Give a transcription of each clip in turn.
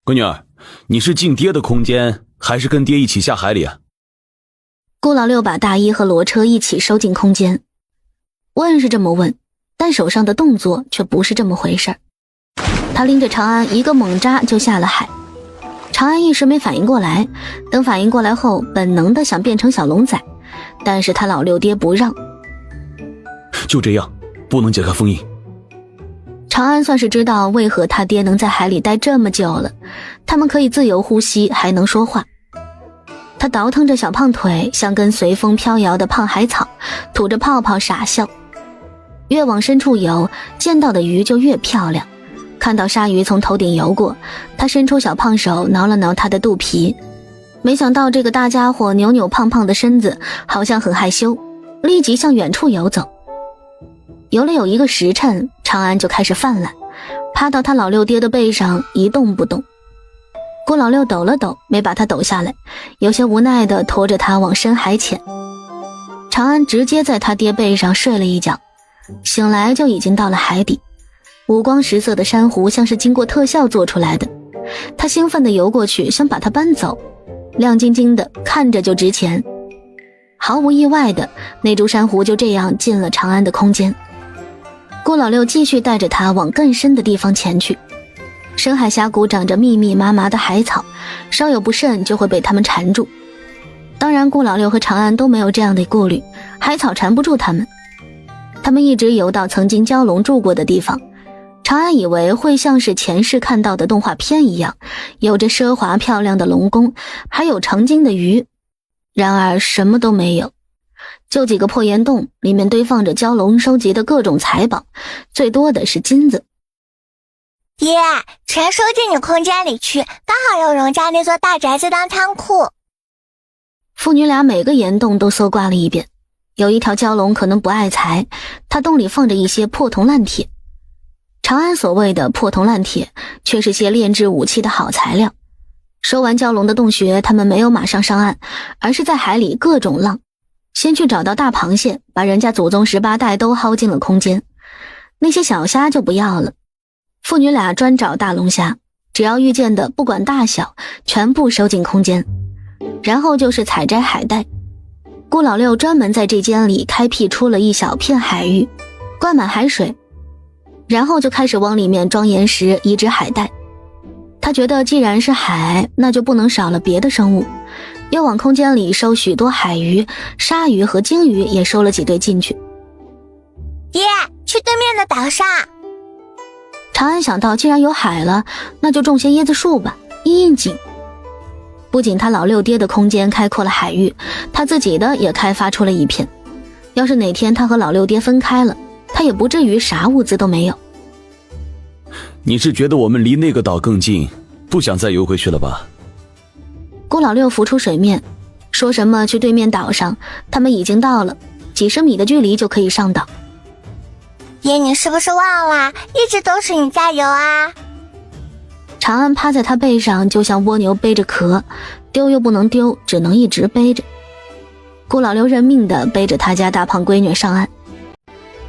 闺女儿，你是进爹的空间，还是跟爹一起下海里啊？顾老六把大衣和骡车一起收进空间。问是这么问，但手上的动作却不是这么回事。他拎着长安一个猛扎就下了海。长安一时没反应过来，等反应过来后，本能的想变成小龙仔，但是他老六爹不让。就这样，不能解开封印。长安算是知道为何他爹能在海里待这么久了，他们可以自由呼吸，还能说话。他倒腾着小胖腿，像根随风飘摇的胖海草，吐着泡泡傻笑。越往深处游，见到的鱼就越漂亮。看到鲨鱼从头顶游过，他伸出小胖手挠了挠它的肚皮，没想到这个大家伙扭扭胖胖的身子好像很害羞，立即向远处游走。游了有一个时辰，长安就开始犯懒，趴到他老六爹的背上一动不动。顾老六抖了抖，没把他抖下来，有些无奈地拖着他往深海潜。长安直接在他爹背上睡了一觉，醒来就已经到了海底。五光十色的珊瑚像是经过特效做出来的，他兴奋地游过去，想把它搬走，亮晶晶的，看着就值钱。毫无意外的，那株珊瑚就这样进了长安的空间。顾老六继续带着他往更深的地方前去。深海峡谷长着密密麻麻的海草，稍有不慎就会被他们缠住。当然顾老六和长安都没有这样的顾虑，海草缠不住他们。他们一直游到曾经蛟龙住过的地方，长安以为会像是前世看到的动画片一样，有着奢华漂亮的龙宫，还有成精的鱼。然而什么都没有，就几个破岩洞，里面堆放着蛟龙收集的各种财宝，最多的是金子。爹，全收进你空间里去，刚好用荣家那座大宅子当仓库。父女俩每个岩洞都搜刮了一遍，有一条蛟龙可能不爱财，它洞里放着一些破铜烂铁。长安所谓的破铜烂铁，却是些炼制武器的好材料。收完蛟龙的洞穴，他们没有马上上岸，而是在海里各种浪，先去找到大螃蟹，把人家祖宗18代都薅进了空间。那些小虾就不要了，父女俩专找大龙虾，只要遇见的不管大小，全部收进空间。然后就是采摘海带，顾老六专门在这间里开辟出了一小片海域，灌满海水，然后就开始往里面装岩石移植海带。他觉得既然是海，那就不能少了别的生物，又往空间里收许多海鱼、鲨鱼和鲸鱼，也收了几对进去。爹，去对面的岛上。长安想到既然有海了，那就种些椰子树吧，应应景。不仅他老六爹的空间开阔了海域，他自己的也开发出了一片。要是哪天他和老六爹分开了，他也不至于啥物资都没有。你是觉得我们离那个岛更近，不想再游回去了吧？顾老六浮出水面，说什么去对面岛上，他们已经到了，几十米的距离就可以上岛。爹，你是不是忘了，一直都是你在游啊？长安趴在他背上，就像蜗牛背着壳，丢又不能丢，只能一直背着。顾老六认命地背着他家大胖闺女上岸。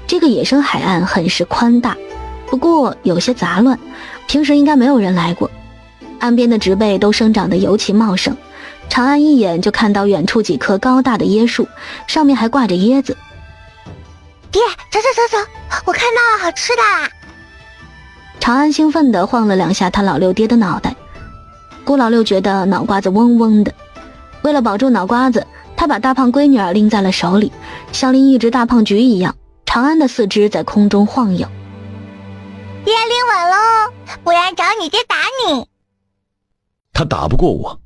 这个野生海岸很是宽大，不过有些杂乱，平时应该没有人来过。岸边的植被都生长得尤其茂盛，长安一眼就看到远处几棵高大的椰树，上面还挂着椰子。爹，走，我看到了好吃的啦！长安兴奋地晃了两下他老六爹的脑袋，顾老六觉得脑瓜子嗡嗡的。为了保住脑瓜子，他把大胖闺女儿拎在了手里，像拎一只大胖橘一样。长安的四肢在空中晃悠。爹，拎稳喽，不然找你爹打你。他打不过我。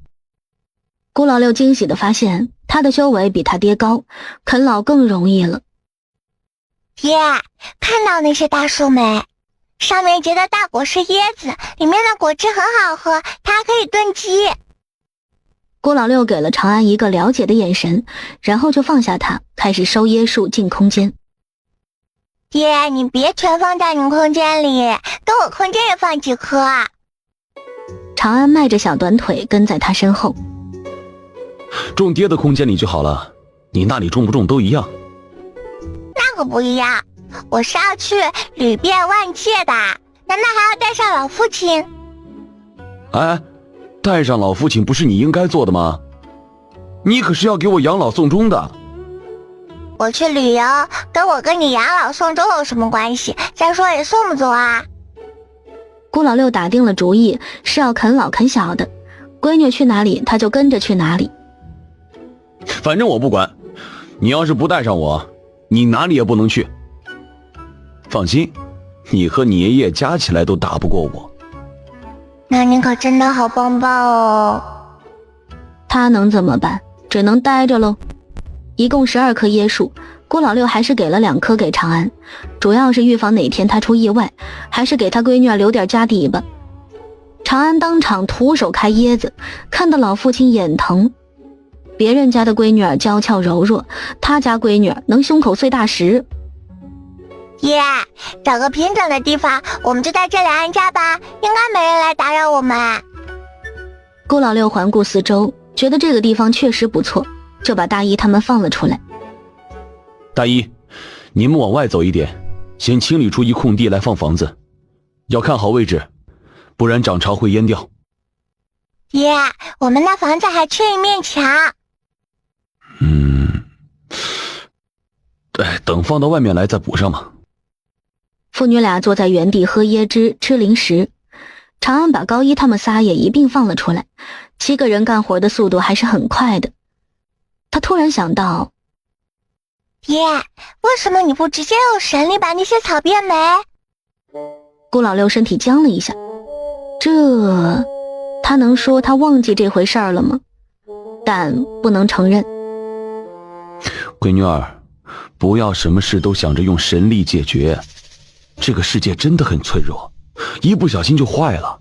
顾老六惊喜地发现，他的修为比他爹高，啃老更容易了。爹，看到那些大树没？上面结的大果是椰子，里面的果汁很好喝，它还可以炖鸡。顾老六给了长安一个了解的眼神，然后就放下他，开始收椰树进空间。爹，你别全放在你空间里，跟我空间也放几颗。长安迈着小短腿跟在他身后。种爹的空间里就好了，你那里种不种都一样。那可不一样，我是要去旅遍万界的，难道还要带上老父亲？哎，带上老父亲不是你应该做的吗？你可是要给我养老送终的。我去旅游，跟你养老送终有什么关系？再说也送不走啊。顾老六打定了主意，是要啃老啃小的，闺女去哪里他就跟着去哪里。反正我不管，你要是不带上我，你哪里也不能去。放心，你和你爷爷加起来都打不过我。那你可真的好棒棒哦。他能怎么办？只能待着喽。一共12棵椰树，顾老六还是给了2棵给长安，主要是预防哪天他出意外，还是给他闺女留点家底吧。长安当场徒手开椰子，看得老父亲眼疼。别人家的闺女儿娇俏柔弱，他家闺女儿能胸口碎大石。爷，找个平整的地方，我们就在这里安家吧，应该没人来打扰我们。顾老六环顾四周，觉得这个地方确实不错，就把大衣他们放了出来。大一，你们往外走一点，先清理出一空地来放房子，要看好位置，不然涨潮会淹掉。爷，我们那房子还缺一面墙。等放到外面来再补上嘛。父女俩坐在原地喝椰汁吃零食，长安把高一他们仨也一并放了出来，7个人干活的速度还是很快的。他突然想到，爷，为什么你不直接用神力把那些草变没？顾老六身体僵了一下，他能说他忘记这回事儿了吗？但不能承认。闺女儿，不要什么事都想着用神力解决，这个世界真的很脆弱，一不小心就坏了。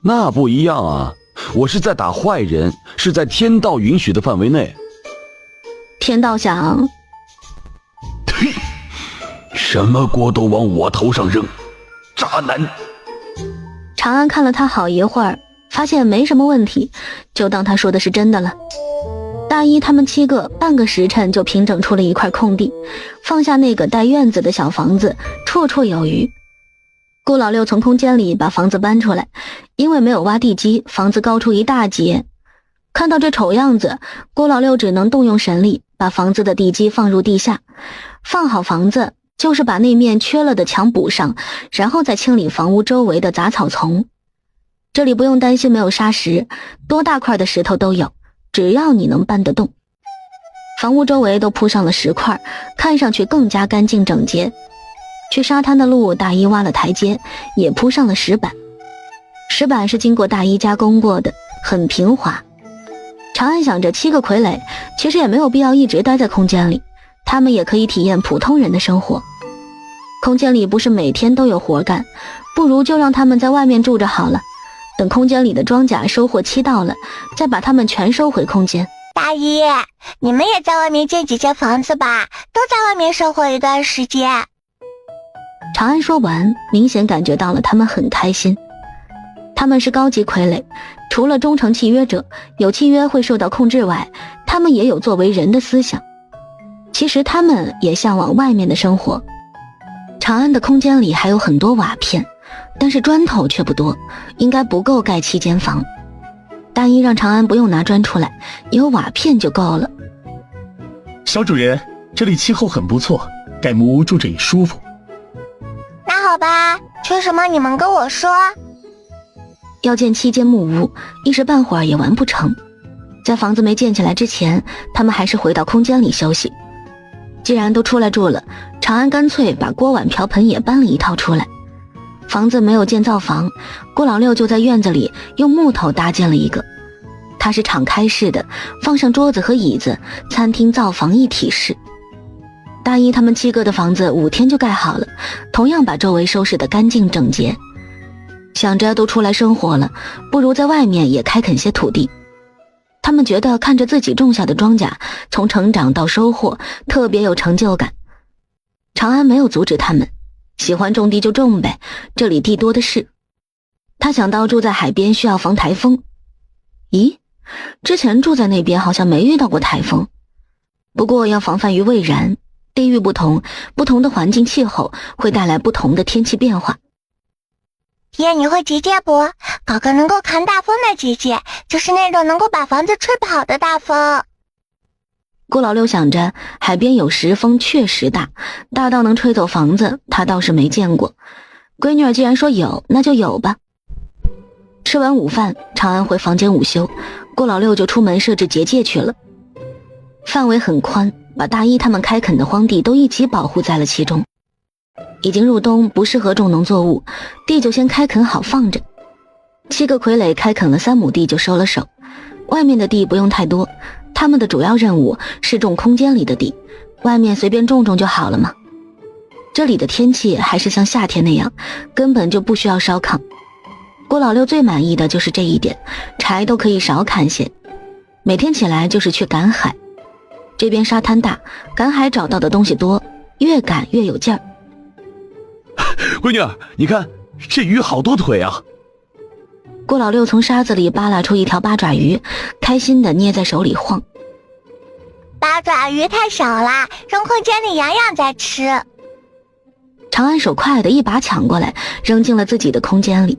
那不一样啊，我是在打坏人，是在天道允许的范围内。天道想，什么锅都往我头上扔，渣男。长安看了他好一会儿，发现没什么问题，就当他说的是真的了。大一他们7个半个时辰就平整出了一块空地，放下那个带院子的小房子，绰绰有余。顾老六从空间里把房子搬出来，因为没有挖地基，房子高出一大截。看到这丑样子，顾老六只能动用神力把房子的地基放入地下。放好房子就是把那面缺了的墙补上，然后再清理房屋周围的杂草丛。这里不用担心没有沙石，多大块的石头都有，只要你能搬得动。房屋周围都铺上了石块，看上去更加干净整洁。去沙滩的路，大一挖了台阶，也铺上了石板。石板是经过大一加工过的，很平滑。长安想着7个傀儡其实也没有必要一直待在空间里，他们也可以体验普通人的生活。空间里不是每天都有活干，不如就让他们在外面住着好了。等空间里的装甲收获期到了，再把他们全收回空间。大一，你们也在外面建几间房子吧，都在外面生活一段时间。长安说完，明显感觉到了他们很开心。他们是高级傀儡，除了忠诚契约者有契约会受到控制外，他们也有作为人的思想。其实他们也向往外面的生活。长安的空间里还有很多瓦片，但是砖头却不多，应该不够盖7间房。大一让长安不用拿砖出来，有瓦片就够了。小主人，这里气候很不错，盖木屋住着也舒服。那好吧，缺什么你们跟我说。要建7间木屋，一时半会儿也完不成。在房子没建起来之前，他们还是回到空间里休息。既然都出来住了，长安干脆把锅碗瓢盆也搬了一套出来。房子没有建灶房，顾老六就在院子里用木头搭建了一个，它是敞开式的，放上桌子和椅子，餐厅灶房一体式。大一他们7个的房子5天就盖好了，同样把周围收拾得干净整洁。想着都出来生活了，不如在外面也开垦些土地。他们觉得看着自己种下的庄稼从成长到收获特别有成就感。长安没有阻止他们，喜欢种地就种呗，这里地多的是。他想到住在海边需要防台风，咦，之前住在那边好像没遇到过台风。不过要防范于未然，地域不同，不同的环境气候会带来不同的天气变化。爹，你会结界不？搞个能够扛大风的结界，就是那种能够把房子吹跑的大风。顾老六想着，海边有时风确实大，大到能吹走房子，他倒是没见过。闺女儿既然说有，那就有吧。吃完午饭，长安回房间午休，顾老六就出门设置结界去了。范围很宽，把大一他们开垦的荒地都一起保护在了其中。已经入冬，不适合种农作物，地就先开垦好放着。7个傀儡开垦了3亩地就收了手，外面的地不用太多，他们的主要任务是种空间里的地，外面随便种种就好了嘛。这里的天气还是像夏天那样，根本就不需要烧炕。郭老六最满意的就是这一点，柴都可以少砍些。每天起来就是去赶海，这边沙滩大，赶海找到的东西多，越赶越有劲儿。闺女儿，你看这鱼好多腿啊！郭老六从沙子里扒拉出一条八爪鱼，开心地捏在手里晃。八爪鱼太少啦，扔空间里养养再吃。长安手快的一把抢过来，扔进了自己的空间里。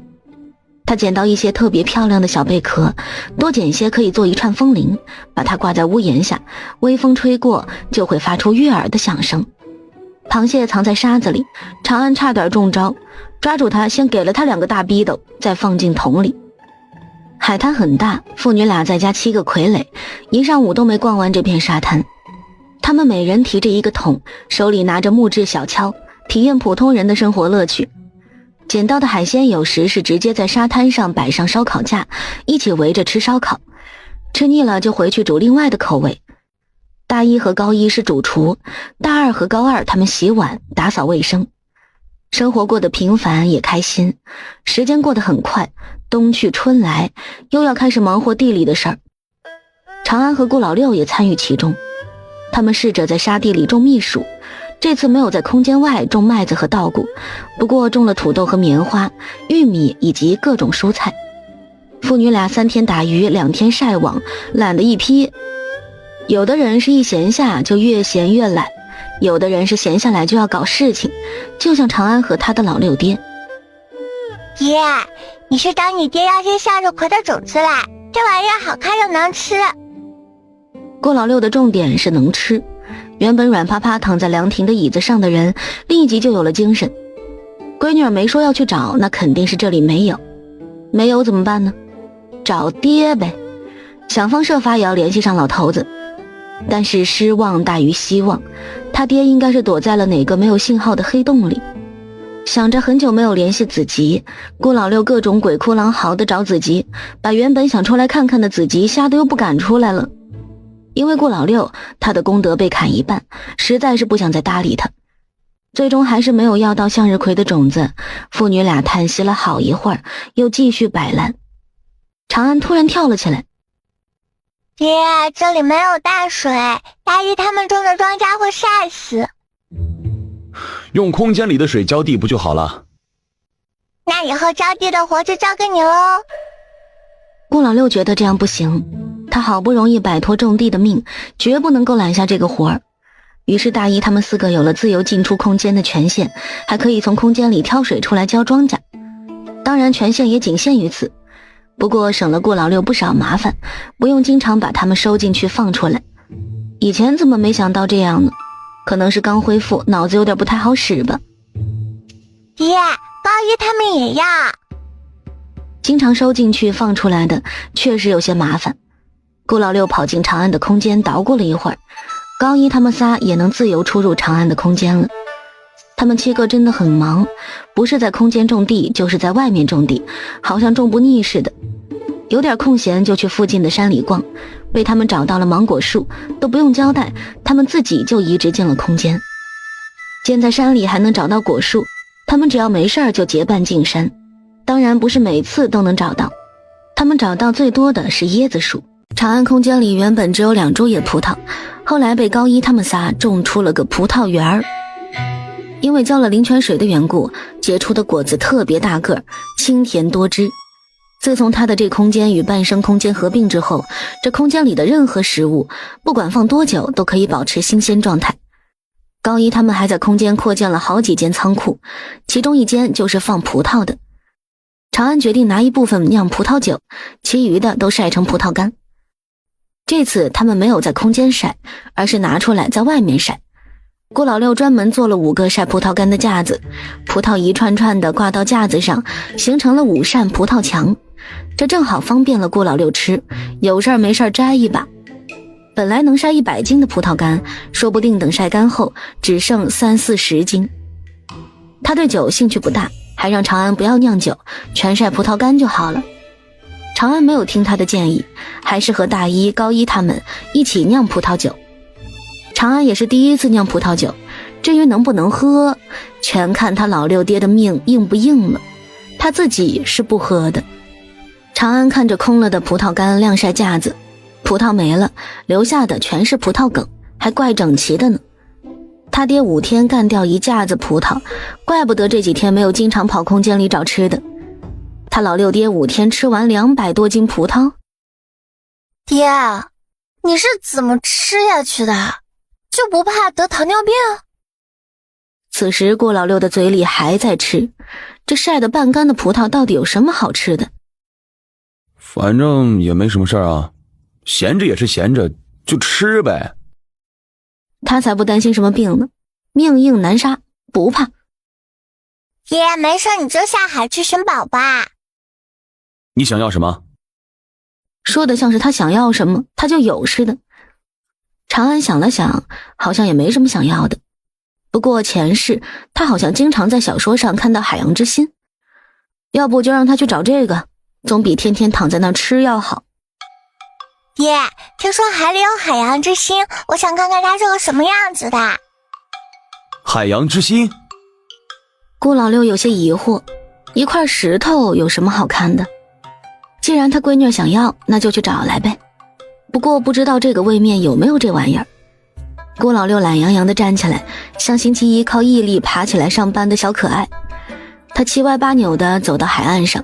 他捡到一些特别漂亮的小贝壳，多捡些可以做一串风铃，把它挂在屋檐下，微风吹过就会发出悦耳的响声。螃蟹藏在沙子里，长安差点中招，抓住它先给了他2个大逼斗，再放进桶里。海滩很大，父女俩再加7个傀儡，一上午都没逛完这片沙滩。他们每人提着一个桶，手里拿着木质小锹，体验普通人的生活乐趣。捡到的海鲜有时是直接在沙滩上摆上烧烤架，一起围着吃烧烤，吃腻了就回去煮另外的口味。大一和高一是主厨，大二和高二他们洗碗打扫卫生，生活过得平凡也开心。时间过得很快，冬去春来，又要开始忙活地里的事儿。长安和顾老六也参与其中，他们试着在沙地里种蜜薯，这次没有在空间外种麦子和稻谷，不过种了土豆和棉花、玉米以及各种蔬菜。父女俩3天打鱼2天晒网，懒得一批。有的人是一闲下就越闲越懒，有的人是闲下来就要搞事情，就像长安和他的老六爹。爹，你去找你爹要些向日葵的种子来，这玩意儿好看又能吃。郭老六的重点是能吃，原本软趴趴躺在凉亭的椅子上的人立即就有了精神。闺女儿没说要去找，那肯定是这里没有，没有怎么办呢？找爹呗，想方设法也要联系上老头子。但是失望大于希望，他爹应该是躲在了哪个没有信号的黑洞里。想着很久没有联系子吉，顾老六各种鬼哭狼嚎的找子吉，把原本想出来看看的子吉吓得又不敢出来了。因为顾老六他的功德被砍一半，实在是不想再搭理他。最终还是没有要到向日葵的种子，父女俩叹息了好一会儿，又继续摆烂。长安突然跳了起来，爹，这里没有淡水，大一他们种的庄稼会晒死。用空间里的水浇地不就好了？那以后浇地的活就交给你喽。顾老六觉得这样不行，他好不容易摆脱种地的命，绝不能够揽下这个活儿。于是大一他们4个有了自由进出空间的权限，还可以从空间里挑水出来浇庄稼。当然权限也仅限于此，不过省了顾老六不少麻烦，不用经常把他们收进去放出来。以前怎么没想到这样呢？可能是刚恢复，脑子有点不太好使吧。爹，高一他们也要。经常收进去放出来的确实有些麻烦。顾老六跑进长安的空间捣鼓了一会儿，高一他们仨也能自由出入长安的空间了。他们7个真的很忙，不是在空间种地，就是在外面种地，好像种不腻似的。有点空闲就去附近的山里逛，被他们找到了芒果树，都不用交代，他们自己就移植进了空间。见在山里还能找到果树，他们只要没事儿就结伴进山。当然不是每次都能找到，他们找到最多的是椰子树。长安空间里原本只有2株野葡萄，后来被高一他们仨种出了个葡萄园儿。因为浇了灵泉水的缘故，结出的果子特别大个儿，清甜多汁。自从他的这空间与半生空间合并之后，这空间里的任何食物不管放多久都可以保持新鲜状态。高一他们还在空间扩建了好几间仓库，其中一间就是放葡萄的。长安决定拿一部分酿葡萄酒，其余的都晒成葡萄干。这次他们没有在空间晒，而是拿出来在外面晒。顾老六专门做了5个晒葡萄干的架子，葡萄一串串的挂到架子上，形成了5扇葡萄墙，这正好方便了顾老六吃，有事儿没事儿摘一把。本来能晒100斤的葡萄干，说不定等晒干后只剩30-40斤。他对酒兴趣不大，还让长安不要酿酒，全晒葡萄干就好了。长安没有听他的建议，还是和大一、高一他们一起酿葡萄酒。长安也是第一次酿葡萄酒，至于能不能喝，全看他老六爹的命硬不硬了。他自己是不喝的。长安看着空了的葡萄干晾晒架子，葡萄没了，留下的全是葡萄梗，还怪整齐的呢。他爹5天干掉一架子葡萄，怪不得这几天没有经常跑空间里找吃的。他老六爹5天吃完200多斤葡萄。爹，你是怎么吃下去的？就不怕得糖尿病？此时顾老六的嘴里还在吃，这晒得半干的葡萄到底有什么好吃的？反正也没什么事儿啊，闲着也是闲着，就吃呗。他才不担心什么病呢，命硬难杀，不怕。爹，没事你就下海去寻宝吧。你想要什么？说的像是他想要什么他就有似的。长安想了想，好像也没什么想要的。不过前世他好像经常在小说上看到海洋之心，要不就让他去找这个，总比天天躺在那儿吃要好。爹，听说海里有海洋之心，我想看看它是个什么样子的。海洋之心？顾老六有些疑惑，一块石头有什么好看的？既然他闺女想要，那就去找来呗。不过不知道这个位面有没有这玩意儿。顾老六懒洋洋地站起来，像星期一靠毅力爬起来上班的小可爱。他7歪8扭地走到海岸上。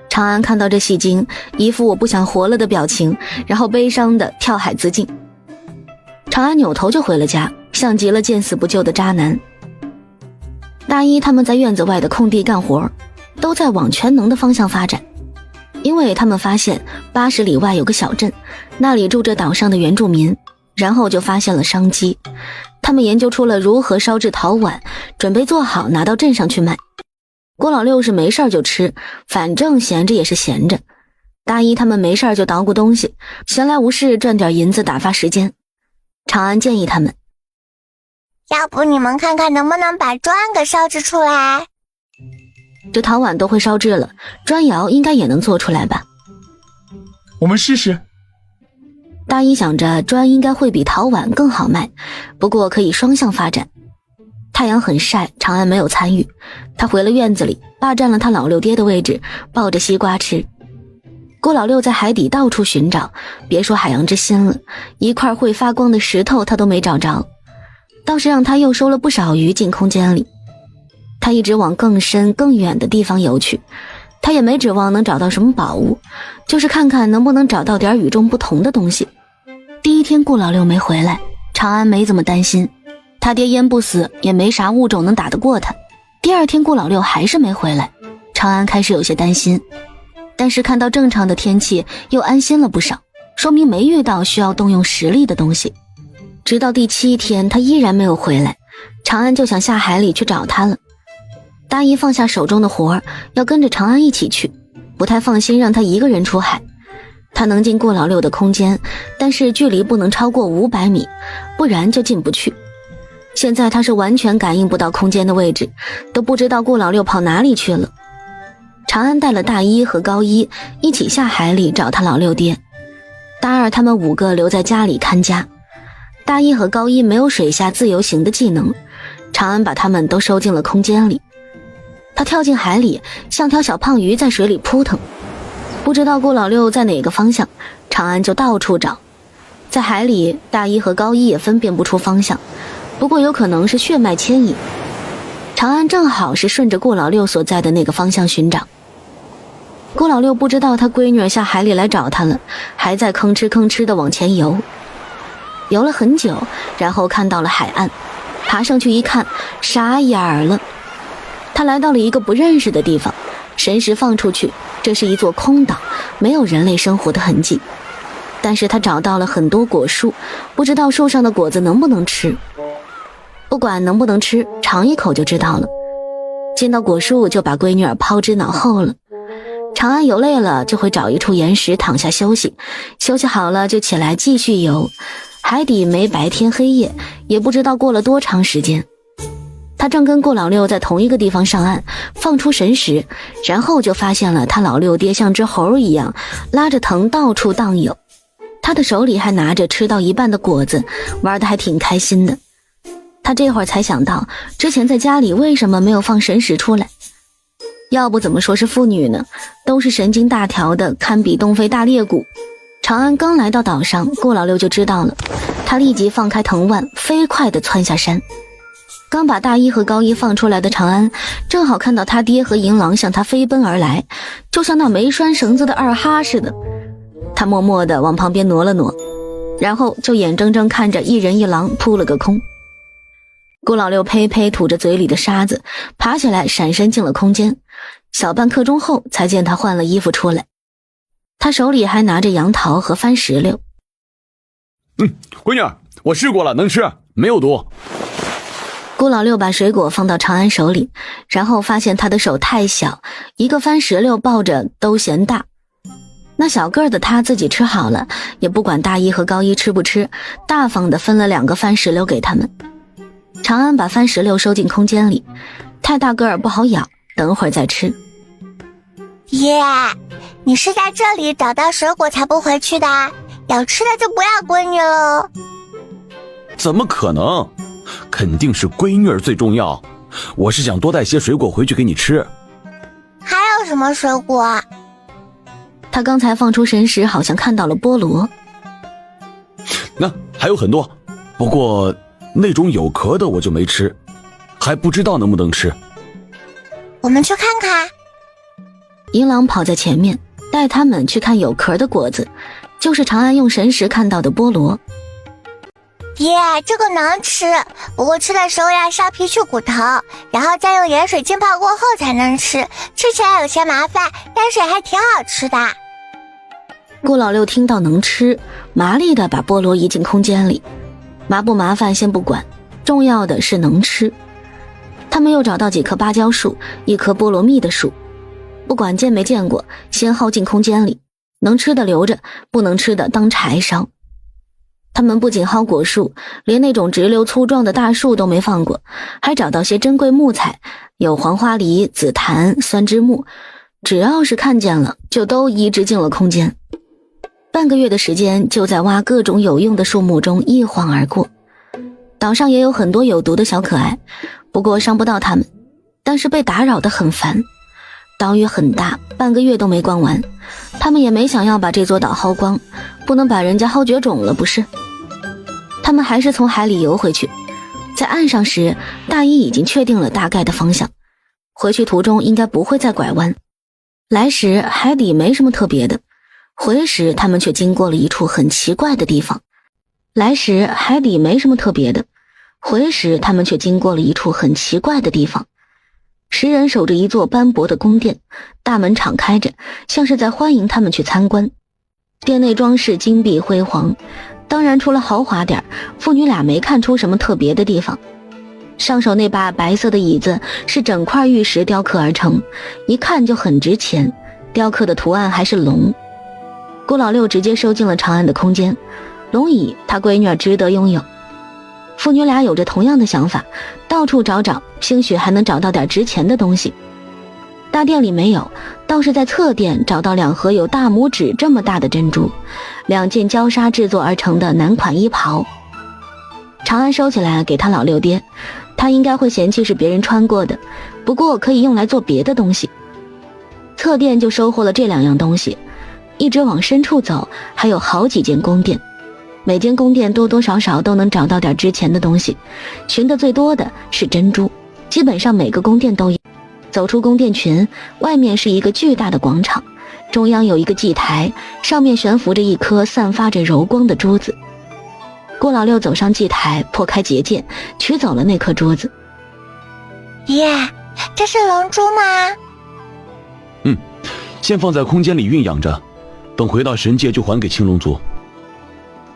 长安看到这戏精，一副我不想活了的表情，然后悲伤地跳海自尽。长安扭头就回了家，像极了见死不救的渣男。大一他们在院子外的空地干活，都在往全能的方向发展。因为他们发现80里外有个小镇，那里住着岛上的原住民，然后就发现了商机。他们研究出了如何烧制陶碗，准备做好拿到镇上去卖。郭老六是没事就吃，反正闲着也是闲着。大一他们没事就捣鼓东西，闲来无事赚点银子打发时间。长安建议他们，要不你们看看能不能把砖给烧制出来？这陶碗都会烧制了，砖窑应该也能做出来吧？我们试试。大一想着砖应该会比陶碗更好卖，不过可以双向发展。太阳很晒，长安没有参与，他回了院子里，霸占了他老六爹的位置，抱着西瓜吃。郭老六在海底到处寻找，别说海洋之心了，一块会发光的石头他都没找着，倒是让他又收了不少鱼进空间里。他一直往更深更远的地方游去，他也没指望能找到什么宝物，就是看看能不能找到点与众不同的东西。第一天顾老六没回来，长安没怎么担心，他爹淹不死，也没啥物种能打得过他。第二天顾老六还是没回来，长安开始有些担心，但是看到正常的天气又安心了不少，说明没遇到需要动用实力的东西。直到第7天他依然没有回来，长安就想下海里去找他了。大一放下手中的活儿，要跟着长安一起去，不太放心让他一个人出海。他能进顾老六的空间，但是距离不能超过500米，不然就进不去。现在他是完全感应不到空间的位置，都不知道顾老六跑哪里去了。长安带了大一和高一一起下海里找他老六爹，大二他们5个留在家里看家。大一和高一没有水下自由行的技能，长安把他们都收进了空间里。他跳进海里，像条小胖鱼在水里扑腾。不知道顾老六在哪个方向，长安就到处找。在海里，大一和高一也分辨不出方向，不过有可能是血脉牵引。长安正好是顺着顾老六所在的那个方向寻找。顾老六不知道他闺女下海里来找他了，还在吭哧吭哧地往前游。游了很久，然后看到了海岸，爬上去一看，傻眼了。他来到了一个不认识的地方，神石放出去，这是一座空岛，没有人类生活的痕迹。但是他找到了很多果树，不知道树上的果子能不能吃。不管能不能吃，尝一口就知道了。见到果树就把闺女儿抛之脑后了。长安游累了就会找一处岩石躺下休息，休息好了就起来继续游。海底没白天黑夜，也不知道过了多长时间。他正跟顾老六在同一个地方上岸，放出神石，然后就发现了他老六爹像只猴一样拉着藤到处荡悠，他的手里还拿着吃到一半的果子，玩得还挺开心的。他这会儿才想到之前在家里为什么没有放神石出来，要不怎么说是父女呢？都是神经大条的，堪比东非大裂谷。长安刚来到岛上，顾老六就知道了，他立即放开藤蔓，飞快地窜下山。刚把大衣和高衣放出来的长安，正好看到他爹和银狼向他飞奔而来，就像那没拴绳子的二哈似的。他默默地往旁边挪了挪，然后就眼睁睁看着一人一狼扑了个空。顾老六呸呸吐着嘴里的沙子，爬起来闪身进了空间，小半刻钟后才见他换了衣服出来。他手里还拿着杨桃和番石榴。闺女，我试过了，能吃，没有毒。顾老六把水果放到长安手里，然后发现他的手太小，一个番石榴抱着都嫌大。那小个儿的他自己吃好了，也不管大衣和高衣吃不吃，大方地分了2个番石榴给他们。长安把番石榴收进空间里，太大个儿不好咬，等会儿再吃。耶，你是在这里找到水果才不回去的？要吃的就不要闺女喽。怎么可能？肯定是闺女儿最重要。我是想多带些水果回去给你吃。还有什么水果？他刚才放出神石，好像看到了菠萝。那还有很多，不过那种有壳的我就没吃，还不知道能不能吃。我们去看看。银狼跑在前面，带他们去看有壳的果子，就是长安用神石看到的菠萝。耶，这个能吃，不过吃的时候要削皮去骨头，然后再用盐水浸泡过后才能吃，吃起来有些麻烦，但是还挺好吃的。顾老六听到能吃，麻利地把菠萝移进空间里。麻不麻烦先不管，重要的是能吃。他们又找到几棵芭蕉树，一棵菠萝蜜的树，不管见没见过，先薅进空间里，能吃的留着，不能吃的当柴烧。他们不仅薅果树，连那种直溜粗壮的大树都没放过，还找到些珍贵木材，有黄花梨、紫檀、酸枝木，只要是看见了就都移植进了空间。半个月的时间就在挖各种有用的树木中一晃而过。岛上也有很多有毒的小可爱，不过伤不到他们，但是被打扰得很烦。岛屿很大，半个月都没逛完，他们也没想要把这座岛薅光，不能把人家薅绝种了不是。他们还是从海里游回去，在岸上时大一已经确定了大概的方向，回去途中应该不会再拐弯。来时海底没什么特别的，回时他们却经过了一处很奇怪的地方。来时海底没什么特别的，回时他们却经过了一处很奇怪的地方。10人守着一座斑驳的宫殿，大门敞开着，像是在欢迎他们去参观。殿内装饰金碧辉煌，当然除了豪华点，父女俩没看出什么特别的地方。上手那把白色的椅子是整块玉石雕刻而成，一看就很值钱，雕刻的图案还是龙。顾老六直接收进了长安的空间，龙椅他闺女值得拥有。父女俩有着同样的想法，到处找找，兴许还能找到点值钱的东西。大殿里没有，倒是在侧殿找到2盒有大拇指这么大的珍珠，2件焦纱制作而成的男款衣袍。长安收起来给他老六爹，他应该会嫌弃是别人穿过的，不过可以用来做别的东西。侧殿就收获了这2样东西，一直往深处走，还有好几间宫殿。每间宫殿多多少少都能找到点值钱的东西，寻得最多的是珍珠，基本上每个宫殿都有。走出宫殿群，外面是一个巨大的广场，中央有一个祭台，上面悬浮着一颗散发着柔光的珠子。顾老六走上祭台，破开结界，取走了那颗珠子。耶，这是龙珠吗？先放在空间里酝养着，等回到神界就还给青龙族。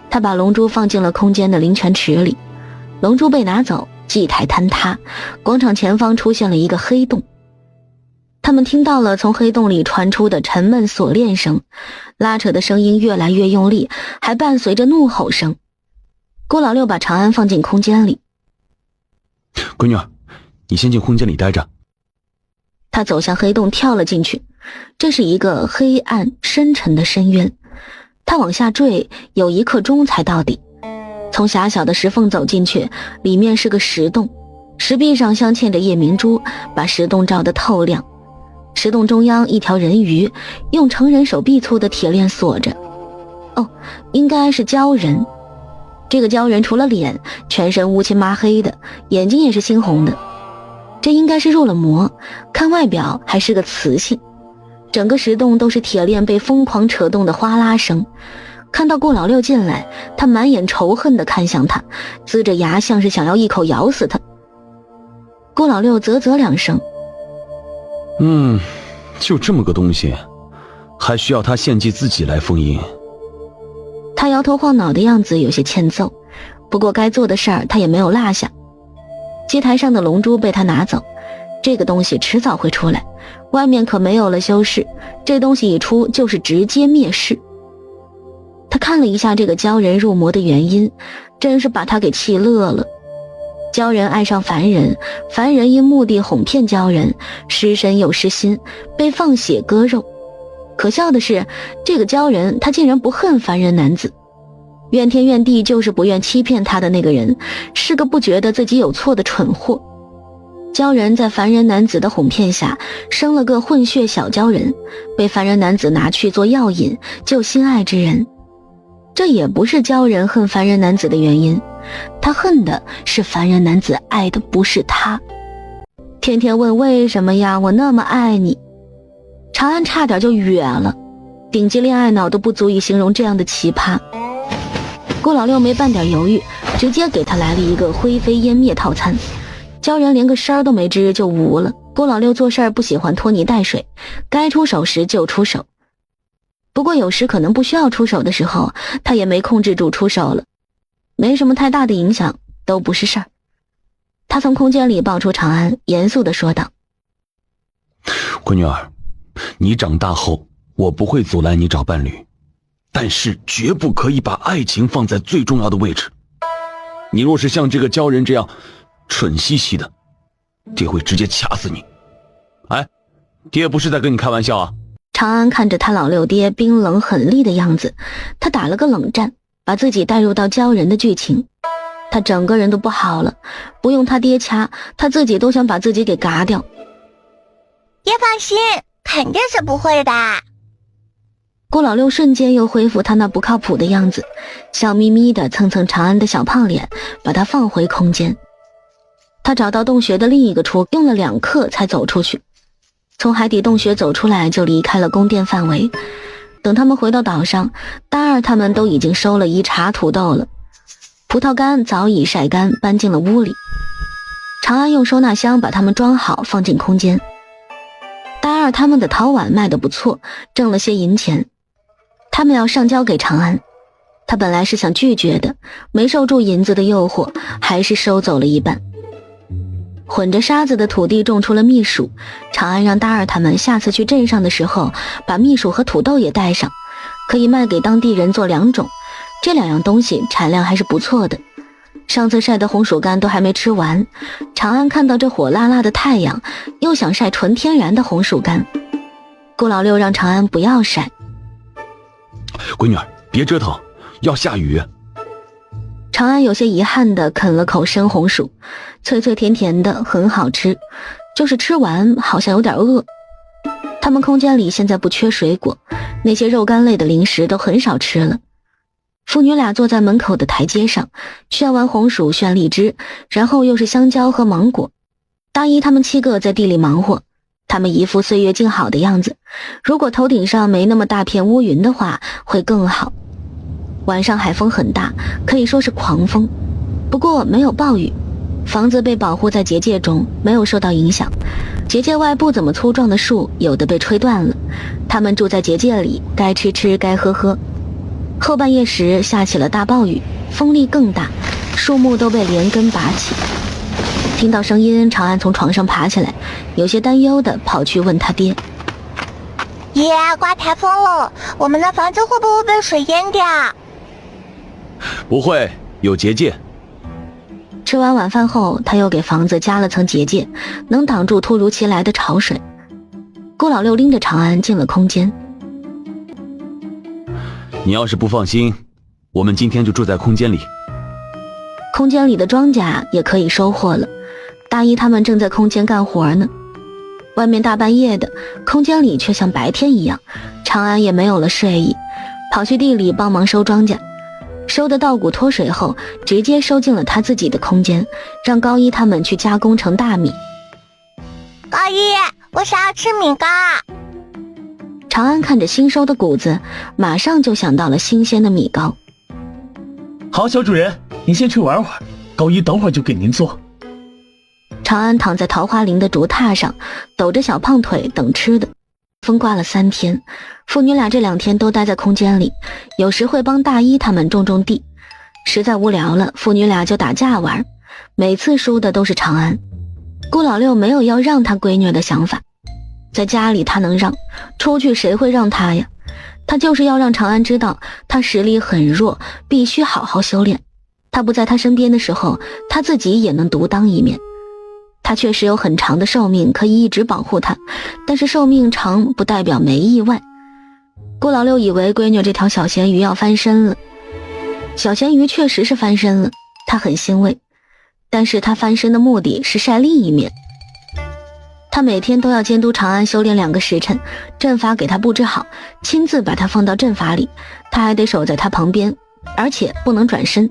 他把龙珠放进了空间的灵泉池里，龙珠被拿走，祭台坍塌，广场前方出现了一个黑洞。他们听到了从黑洞里传出的沉闷锁链声，拉扯的声音越来越用力，还伴随着怒吼声。郭老六把长安放进空间里。闺女儿，你先进空间里待着。他走向黑洞，跳了进去。这是一个黑暗深沉的深渊，他往下坠有1刻钟才到底。从狭小的石缝走进去，里面是个石洞，石壁上镶嵌着夜明珠，把石洞照得透亮。石洞中央一条人鱼用成人手臂粗的铁链锁着，应该是鲛人。这个鲛人除了脸，全身乌漆麻黑的，眼睛也是猩红的，这应该是入了魔，看外表还是个雌性。整个石洞都是铁链被疯狂扯动的哗啦声。看到顾老六进来，他满眼仇恨地看向他，呲着牙像是想要一口咬死他。顾老六啧啧2声，就这么个东西，还需要他献祭自己来封印。他摇头晃脑的样子有些欠揍，不过该做的事儿他也没有落下。祭台上的龙珠被他拿走，这个东西迟早会出来，外面可没有了修饰，这东西一出就是直接灭世。他看了一下这个鲛人入魔的原因，真是把他给气乐了。鲛人爱上凡人，凡人因目的哄骗鲛人，失身又失心，被放血割肉。可笑的是，这个鲛人他竟然不恨凡人男子，怨天怨地就是不愿欺骗他的那个人，是个不觉得自己有错的蠢货。鲛人在凡人男子的哄骗下生了个混血小鲛人，被凡人男子拿去做药引救心爱之人。这也不是鲛人恨凡人男子的原因，他恨的是凡人男子爱的不是他。天天问为什么呀，我那么爱你。长安差点就哕了，顶级恋爱脑都不足以形容这样的奇葩。顾老六没半点犹豫，直接给他来了一个灰飞烟灭套餐。鲛人连个声儿都没吱就无了。顾老六做事儿不喜欢拖泥带水，该出手时就出手。不过有时可能不需要出手的时候，他也没控制住出手了，没什么太大的影响，都不是事儿。他从空间里抱出长安，严肃地说道：闺女儿，你长大后我不会阻拦你找伴侣，但是绝不可以把爱情放在最重要的位置。你若是像这个鲛人这样蠢兮兮的，爹会直接掐死你。哎，爹不是在跟你开玩笑啊。长安看着他老六爹冰冷狠厉的样子，他打了个冷战，把自己带入到鲛人的剧情。他整个人都不好了，不用他爹掐，他自己都想把自己给嘎掉。别放心，肯定是不会的。顾老六瞬间又恢复他那不靠谱的样子，笑眯眯地蹭蹭长安的小胖脸，把他放回空间。他找到洞穴的另一个出，用了2刻才走出去。从海底洞穴走出来就离开了宫殿范围。等他们回到岛上，大二他们都已经收了1茬土豆了，葡萄干早已晒干，搬进了屋里。长安用收纳箱把它们装好，放进空间。大二他们的陶碗卖得不错，挣了些银钱，他们要上交给长安。他本来是想拒绝的，没受住银子的诱惑，还是收走了一半。混着沙子的土地种出了蜜薯，长安让大二他们下次去镇上的时候把蜜薯和土豆也带上，可以卖给当地人做2种，这2样东西产量还是不错的。上次晒的红薯干都还没吃完，长安看到这火辣辣的太阳，又想晒纯天然的红薯干。顾老六让长安不要晒。闺女儿，别折腾，要下雨。长安有些遗憾地啃了口生红薯，脆脆甜甜的，很好吃，就是吃完好像有点饿。他们空间里现在不缺水果，那些肉干类的零食都很少吃了。父女俩坐在门口的台阶上，炫完红薯炫荔枝，然后又是香蕉和芒果。大一他们7个在地里忙活，他们一副岁月静好的样子，如果头顶上没那么大片乌云的话会更好。晚上海风很大，可以说是狂风，不过没有暴雨。房子被保护在结界中，没有受到影响。结界外不怎么粗壮的树，有的被吹断了。他们住在结界里，该吃吃，该喝喝。后半夜时下起了大暴雨，风力更大，树木都被连根拔起。听到声音，长安从床上爬起来，有些担忧地跑去问他爹：爷，刮台风了，我们的房子会不会被水淹掉？不会，有结界。吃完晚饭后，他又给房子加了层结界，能挡住突如其来的潮水。顾老六拎着长安进了空间。你要是不放心，我们今天就住在空间里。空间里的庄稼也可以收获了，大一他们正在空间干活呢。外面大半夜的，空间里却像白天一样，长安也没有了睡意，跑去地里帮忙收庄稼。收得稻谷脱水后，直接收进了他自己的空间，让高一他们去加工成大米。高一，我想要吃米糕。长安看着新收的谷子，马上就想到了新鲜的米糕。好，小主人，您先去玩会儿，高一等会儿就给您做。长安躺在桃花林的竹榻上，抖着小胖腿等吃的。风刮了3天，父女俩这2天都待在空间里，有时会帮大一他们种种地。实在无聊了，父女俩就打架玩，每次输的都是长安。顾老六没有要让他闺女的想法，在家里他能让，出去谁会让他呀？他就是要让长安知道他实力很弱，必须好好修炼。他不在他身边的时候，他自己也能独当一面。他确实有很长的寿命，可以一直保护他，但是寿命长不代表没意外。顾老六以为闺女这条小咸鱼要翻身了，小咸鱼确实是翻身了，他很欣慰，但是他翻身的目的是晒另一面。他每天都要监督长安修炼2个时辰，阵法给他布置好，亲自把他放到阵法里，他还得守在他旁边，而且不能转身。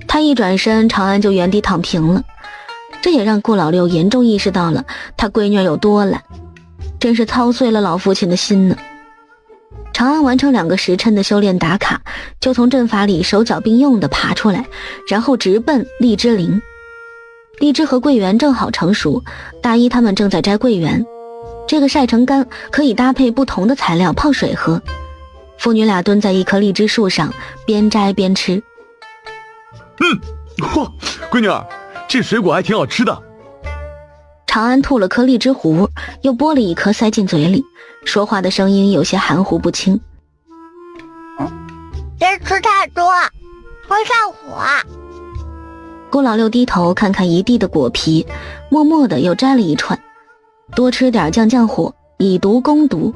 他一转身，长安就原地躺平了。这也让顾老六严重意识到了他闺女有多懒，真是操碎了老父亲的心呢。长安完成2个时辰的修炼打卡，就从阵法里手脚并用地爬出来，然后直奔荔枝林。荔枝和桂圆正好成熟，大一他们正在摘桂圆，这个晒成干可以搭配不同的材料泡水喝。父女俩蹲在一棵荔枝树上，边摘边吃。嚯，闺女儿，这水果还挺好吃的。长安吐了颗荔枝核，又剥了一颗塞进嘴里，说话的声音有些含糊不清。别吃太多，会上火。顾老六低头看看一地的果皮，默默地又摘了一串，多吃点降降火，以毒攻毒。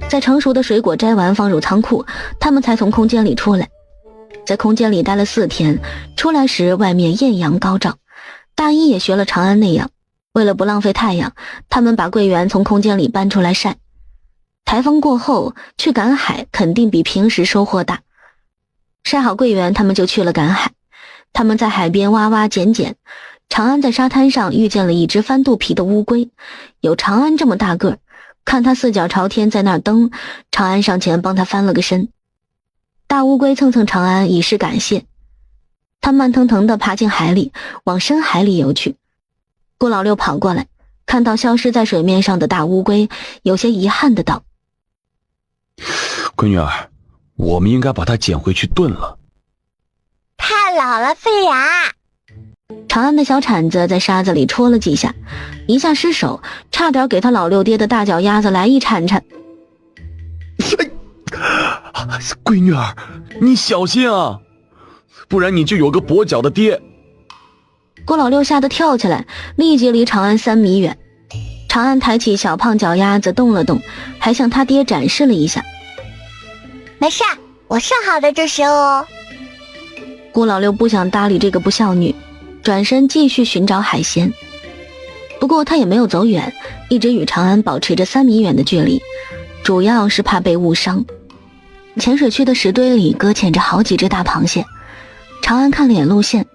在成熟的水果摘完放入仓库，他们才从空间里出来。在空间里待了4天，出来时外面艳阳高照。大一也学了长安那样，为了不浪费太阳，他们把桂圆从空间里搬出来晒。台风过后去赶海肯定比平时收获大。晒好桂圆，他们就去了赶海。他们在海边挖挖捡捡，长安在沙滩上遇见了一只翻肚皮的乌龟，有长安这么大个，看他4脚朝天在那儿蹬，长安上前帮他翻了个身。大乌龟蹭蹭长安以示感谢，他慢腾腾地爬进海里，往深海里游去。顾老六跑过来，看到消失在水面上的大乌龟，有些遗憾地道：闺女儿，我们应该把它捡回去炖了。太老了，费牙。长安的小铲子在沙子里戳了几下，一下失手，差点给他老六爹的大脚丫子来一铲铲。闺女儿，你小心啊，不然你就有个跛脚的爹。顾老六吓得跳起来，立即离长安3米远。长安抬起小胖脚丫子动了动，还向他爹展示了一下。没事，我是好的助手哦。顾老六不想搭理这个不孝女，转身继续寻找海鲜。不过他也没有走远，一直与长安保持着3米远的距离，主要是怕被误伤。浅水区的石堆里搁浅着好几只大螃蟹，长安看了眼路线，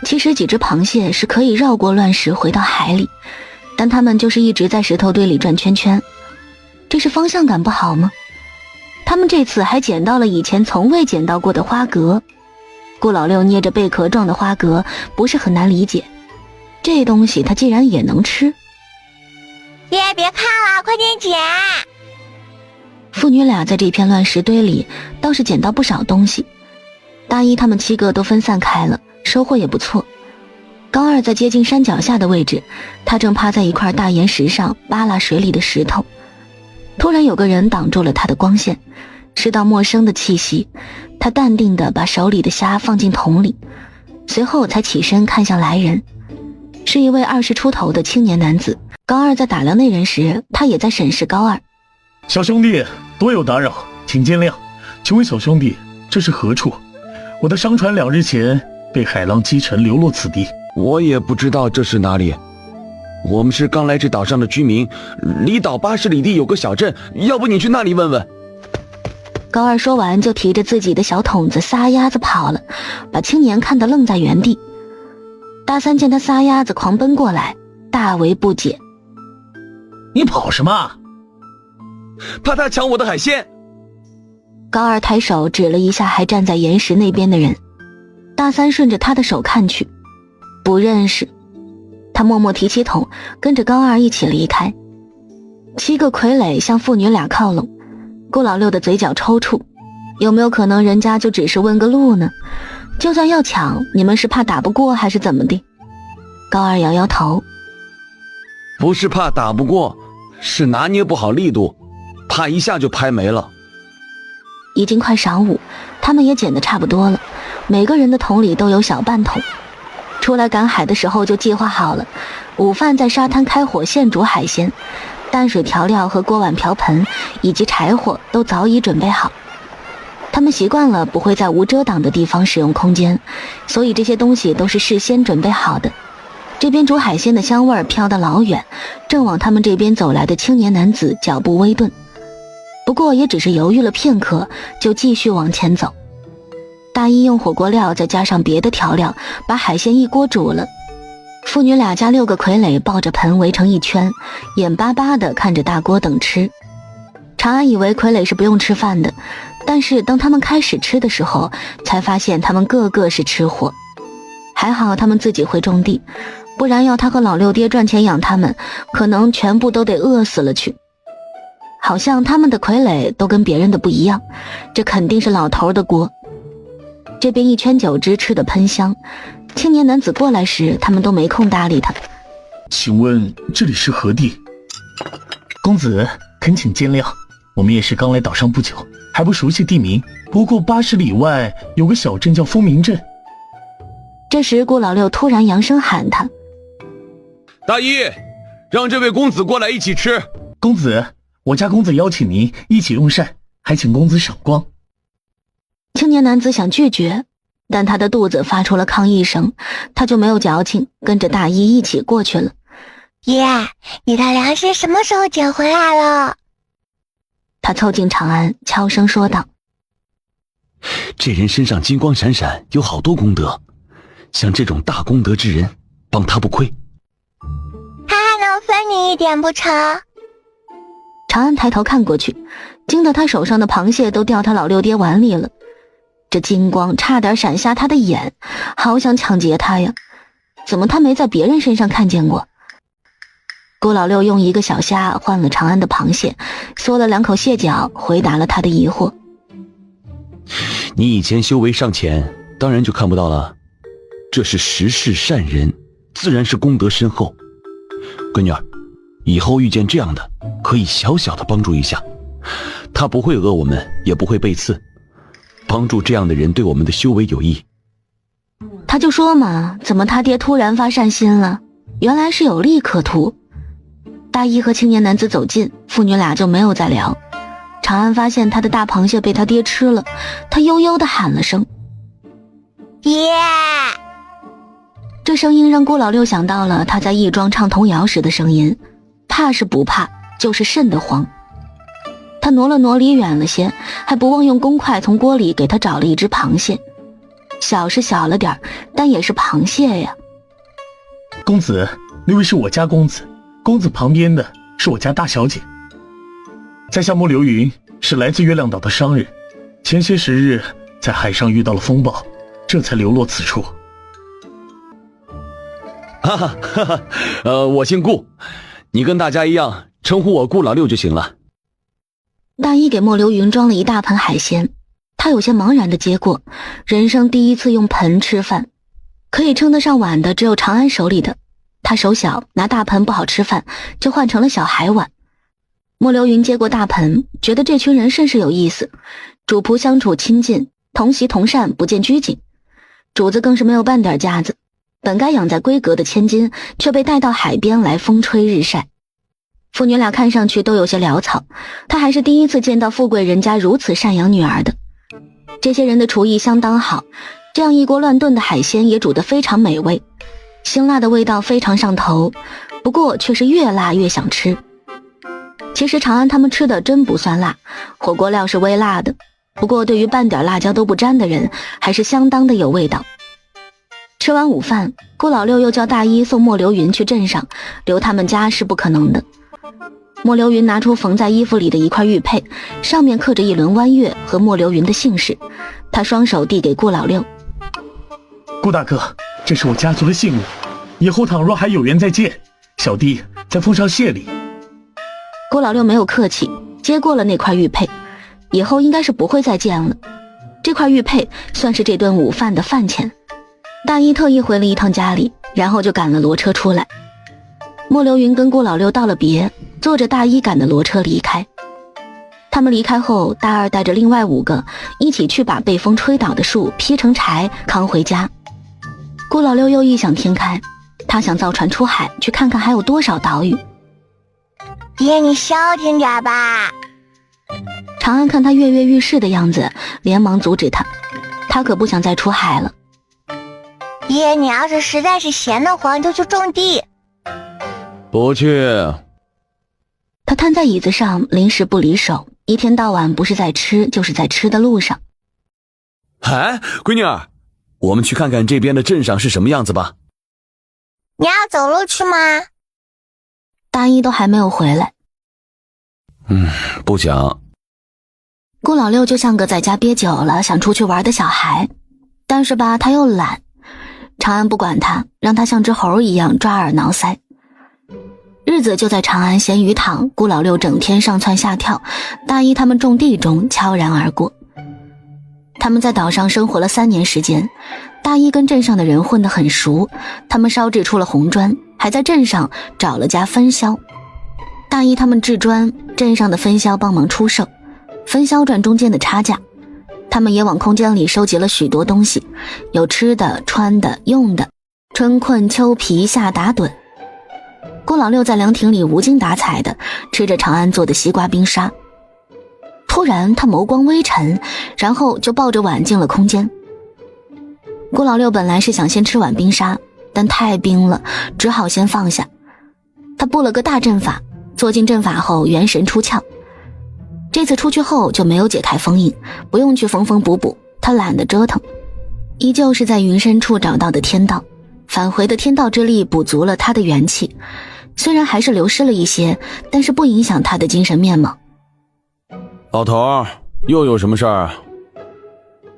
其实几只螃蟹是可以绕过乱石回到海里，但它们就是一直在石头堆里转圈圈。这是方向感不好吗？他们这次还捡到了以前从未捡到过的花蛤。顾老六捏着贝壳状的花蛤，不是很难理解，这东西他竟然也能吃。爹，别看了，快点捡！父女俩在这片乱石堆里倒是捡到不少东西。大一他们7个都分散开了，收获也不错。高二在接近山脚下的位置，他正趴在一块大岩石上扒拉水里的石头。突然有个人挡住了他的光线，吃到陌生的气息，他淡定地把手里的虾放进桶里，随后才起身看向来人。是一位20出头的青年男子。高二在打量那人时，他也在审视高二。小兄弟，多有打扰，请见谅。请问小兄弟，这是何处？我的商船2日前被海浪击沉，流落此地。我也不知道这是哪里。我们是刚来这岛上的居民，离岛80里地有个小镇，要不你去那里问问。高二说完就提着自己的小桶子撒丫子跑了，把青年看得愣在原地。大三见他撒丫子狂奔过来，大为不解。你跑什么？怕他抢我的海鲜。高二抬手指了一下还站在岩石那边的人，大三顺着他的手看去，不认识。他默默提起桶，跟着高二一起离开。7个傀儡向父女俩靠拢，顾老六的嘴角抽搐，有没有可能人家就只是问个路呢？就算要抢，你们是怕打不过还是怎么的？高二摇摇头，不是怕打不过，是拿捏不好力度，怕一下就拍没了。已经快晌午，他们也捡得差不多了，每个人的桶里都有小半桶。出来赶海的时候就计划好了，午饭在沙滩开火现煮海鲜，淡水调料和锅碗瓢盆以及柴火都早已准备好。他们习惯了不会在无遮挡的地方使用空间，所以这些东西都是事先准备好的。这边煮海鲜的香味儿飘得老远，正往他们这边走来的青年男子脚步微顿，不过也只是犹豫了片刻，就继续往前走。大一用火锅料再加上别的调料，把海鲜一锅煮了。父女俩加6个傀儡抱着盆围成一圈，眼巴巴地看着大锅等吃。长安以为傀儡是不用吃饭的，但是当他们开始吃的时候，才发现他们个个是吃货。还好他们自己会种地，不然要他和老六爹赚钱养他们，可能全部都得饿死了去。好像他们的傀儡都跟别人的不一样，这肯定是老头的锅。这边一圈酒汁吃得喷香，青年男子过来时，他们都没空搭理他。请问这里是何地？公子，恳请见谅，我们也是刚来岛上不久，还不熟悉地名。不过80里外有个小镇叫风鸣镇。这时顾老六突然扬声喊他：大一，让这位公子过来一起吃。公子，我家公子邀请您一起用膳，还请公子赏光。青年男子想拒绝，但他的肚子发出了抗议声，他就没有矫情，跟着大一一起过去了。爷，你的粮食什么时候捡回来了？他凑近长安，悄声说道：这人身上金光闪闪，有好多功德，像这种大功德之人，帮他不亏。他还能分你一点不成？长安抬头看过去，惊得他手上的螃蟹都掉他老六爹碗里了。这金光差点闪瞎他的眼，好想抢劫他呀！怎么他没在别人身上看见过？顾老六用1个小虾换了长安的螃蟹，嗦了2口蟹脚，回答了他的疑惑。你以前修为尚浅，当然就看不到了。这是实世善人，自然是功德深厚。闺女儿，以后遇见这样的，可以小小的帮助一下，他不会讹我们，也不会背刺。帮助这样的人对我们的修为有益。他就说嘛，怎么他爹突然发善心了？原来是有利可图。大一和青年男子走近，父女俩就没有再聊。长安发现他的大螃蟹被他爹吃了，他悠悠地喊了声爷。这声音让顾老六想到了他在义庄唱童谣时的声音，怕是不怕，就是瘆得慌。他挪了挪离远了些，还不忘用公筷从锅里给他找了一只螃蟹，小是小了点，但也是螃蟹呀。公子，那位是我家公子，公子旁边的是我家大小姐。在下莫流云，是来自月亮岛的商人，前些时日在海上遇到了风暴，这才流落此处。哈哈哈哈，我姓顾，你跟大家一样称呼我顾老六就行了。大衣给莫流云装了一大盆海鲜，他有些茫然地接过，人生第一次用盆吃饭，可以称得上碗的只有长安手里的，他手小，拿大盆不好吃饭，就换成了小海碗。莫流云接过大盆，觉得这群人甚是有意思，主仆相处亲近，同席同膳，不见拘谨。主子更是没有半点架子，本该养在闺阁的千金，却被带到海边来风吹日晒。父女俩看上去都有些潦草，他还是第一次见到富贵人家如此赡养女儿的。这些人的厨艺相当好，这样一锅乱炖的海鲜也煮得非常美味，辛辣的味道非常上头，不过却是越辣越想吃。其实长安他们吃的真不算辣，火锅料是微辣的，不过对于半点辣椒都不沾的人，还是相当的有味道。吃完午饭，顾老六又叫大衣送莫流云去镇上，留他们家是不可能的。莫流云拿出缝在衣服里的一块玉佩，上面刻着一轮弯月和莫流云的姓氏，他双手递给顾老六。顾大哥，这是我家族的信物，以后倘若还有缘再见，小弟再奉上谢礼。顾老六没有客气，接过了那块玉佩，以后应该是不会再见了。这块玉佩算是这顿午饭的饭钱。大衣特意回了一趟家里，然后就赶了骡车出来。莫流云跟顾老六道了别，坐着大衣赶的骡车离开。他们离开后，大二带着另外5个一起去把被风吹倒的树劈成柴扛回家。顾老六又异想天开，他想造船出海，去看看还有多少岛屿。爹，你消停点吧。长安看他跃跃欲试的样子，连忙阻止他，他可不想再出海了。爹，你要是实在是闲得慌，就去种地。不去。他瘫在椅子上，临时不离手，一天到晚不是在吃，就是在吃的路上。哎，闺女儿，我们去看看这边的镇上是什么样子吧。你要走路去吗？大衣都还没有回来。不想。顾老六就像个在家憋久了想出去玩的小孩，但是吧他又懒。长安不管他，让他像只猴一样抓耳挠腮。日子就在长安闲鱼躺，顾老六整天上蹿下跳，大衣他们种地中悄然而过。他们在岛上生活了3年时间，大衣跟镇上的人混得很熟，他们烧制出了红砖，还在镇上找了家分销。大衣他们制砖，镇上的分销帮忙出售，分销赚中间的差价。他们也往空间里收集了许多东西，有吃的、穿的、用的，春困秋皮夏打盹。顾老六在凉亭里无精打采的吃着长安做的西瓜冰沙。突然他眸光微沉，然后就抱着碗进了空间。顾老六本来是想先吃碗冰沙，但太冰了，只好先放下。他布了个大阵法，做进阵法后元神出窍。这次出去后就没有解开封印，不用去缝缝补补，他懒得折腾，依旧是在云深处找到的天道，返回的天道之力补足了他的元气，虽然还是流失了一些，但是不影响他的精神面貌。老头，又有什么事儿啊？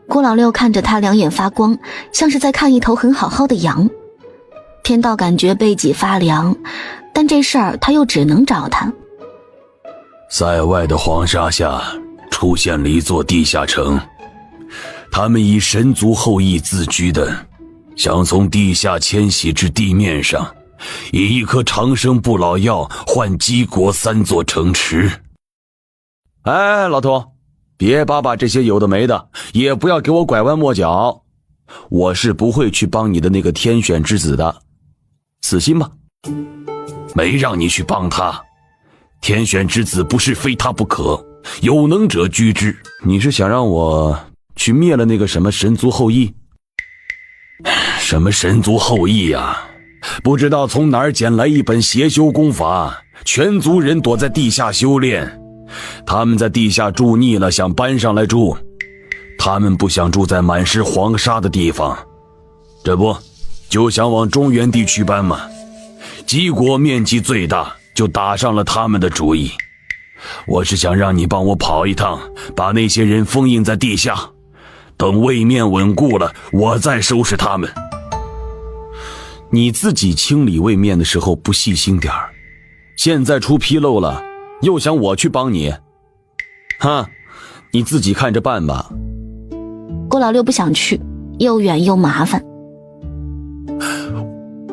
顾老六看着他两眼发光，像是在看一头很好好的羊。天道感觉背脊发凉，但这事儿他又只能找他。塞外的黄沙下出现了一座地下城，他们以神族后裔自居的，想从地下迁徙至地面上，以一颗长生不老药换姬国3座城池。哎，老头，别把这些有的没的，也不要给我拐弯抹角，我是不会去帮你的那个天选之子的，死心吧。没让你去帮他，天选之子不是非他不可，有能者居之。你是想让我去灭了那个什么神族后裔？什么神族后裔呀？不知道从哪儿捡来一本邪修功法，全族人躲在地下修炼，他们在地下住腻了，想搬上来住。他们不想住在满是黄沙的地方，这不就想往中原地区搬吗？姬国面积最大，就打上了他们的主意。我是想让你帮我跑一趟，把那些人封印在地下，等位面稳固了，我再收拾他们。你自己清理位面的时候不细心点儿，现在出纰漏了，又想我去帮你？哈，你自己看着办吧。郭老六不想去，又远又麻烦。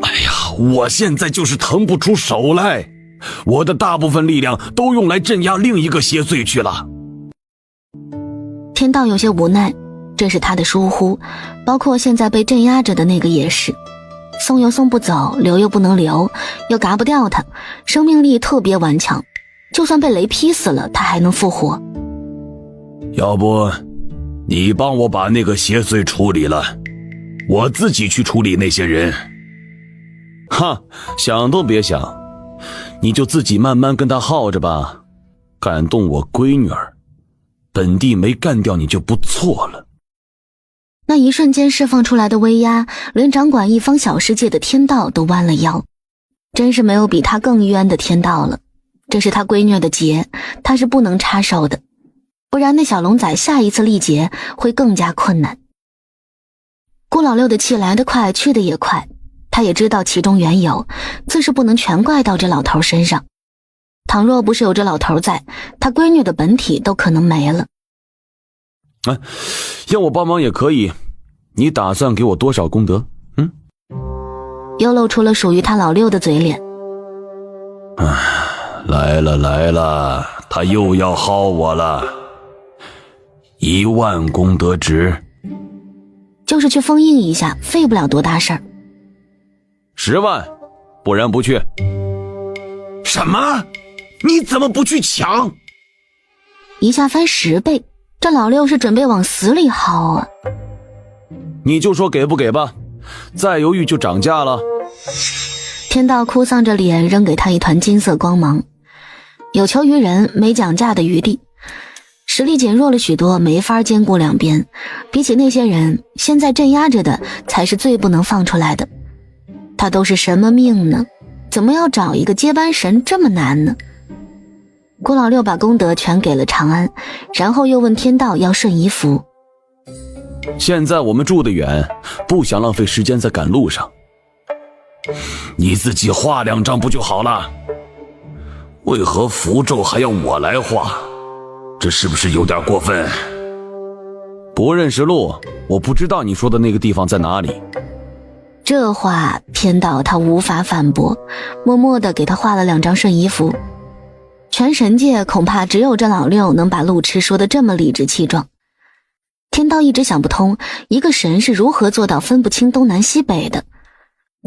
哎呀，我现在就是腾不出手来，我的大部分力量都用来镇压另一个邪祟去了。天道有些无奈，这是他的疏忽，包括现在被镇压着的那个也是。送又送不走，留又不能留，又嘎不掉他，生命力特别顽强，就算被雷劈死了，他还能复活。要不你帮我把那个邪祟处理了，我自己去处理那些人。哈，想都别想，你就自己慢慢跟他耗着吧。感动我闺女儿，本帝没干掉你就不错了。那一瞬间释放出来的威压，连掌管一方小世界的天道都弯了腰。真是没有比他更冤的天道了，这是他闺女的劫，他是不能插手的，不然那小龙仔下一次历劫会更加困难。顾老六的气来得快，去得也快，他也知道其中缘由，自是不能全怪到这老头身上。倘若不是有这老头在，他闺女的本体都可能没了。要我帮忙也可以，你打算给我多少功德？又露出了属于他老六的嘴脸。来了，他又要薅我了。1万功德值。就是去封印一下，费不了多大事儿。10万，不然不去。什么？你怎么不去抢？一下翻10倍，这老六是准备往死里薅啊！你就说给不给吧，再犹豫就涨价了。天道哭丧着脸扔给他一团金色光芒，有求于人，没讲价的余地。实力减弱了许多，没法兼顾两边。比起那些人，现在镇压着的才是最不能放出来的。他都是什么命呢？怎么要找一个接班神这么难呢？郭老六把功德全给了长安，然后又问天道要瞬移符。现在我们住得远，不想浪费时间在赶路上。你自己画2张不就好了？为何符咒还要我来画？这是不是有点过分？不认识路，我不知道你说的那个地方在哪里。这话天道他无法反驳，默默地给他画了2张瞬移符。全神界恐怕只有这老六能把路痴说得这么理直气壮。天道一直想不通，一个神是如何做到分不清东南西北的？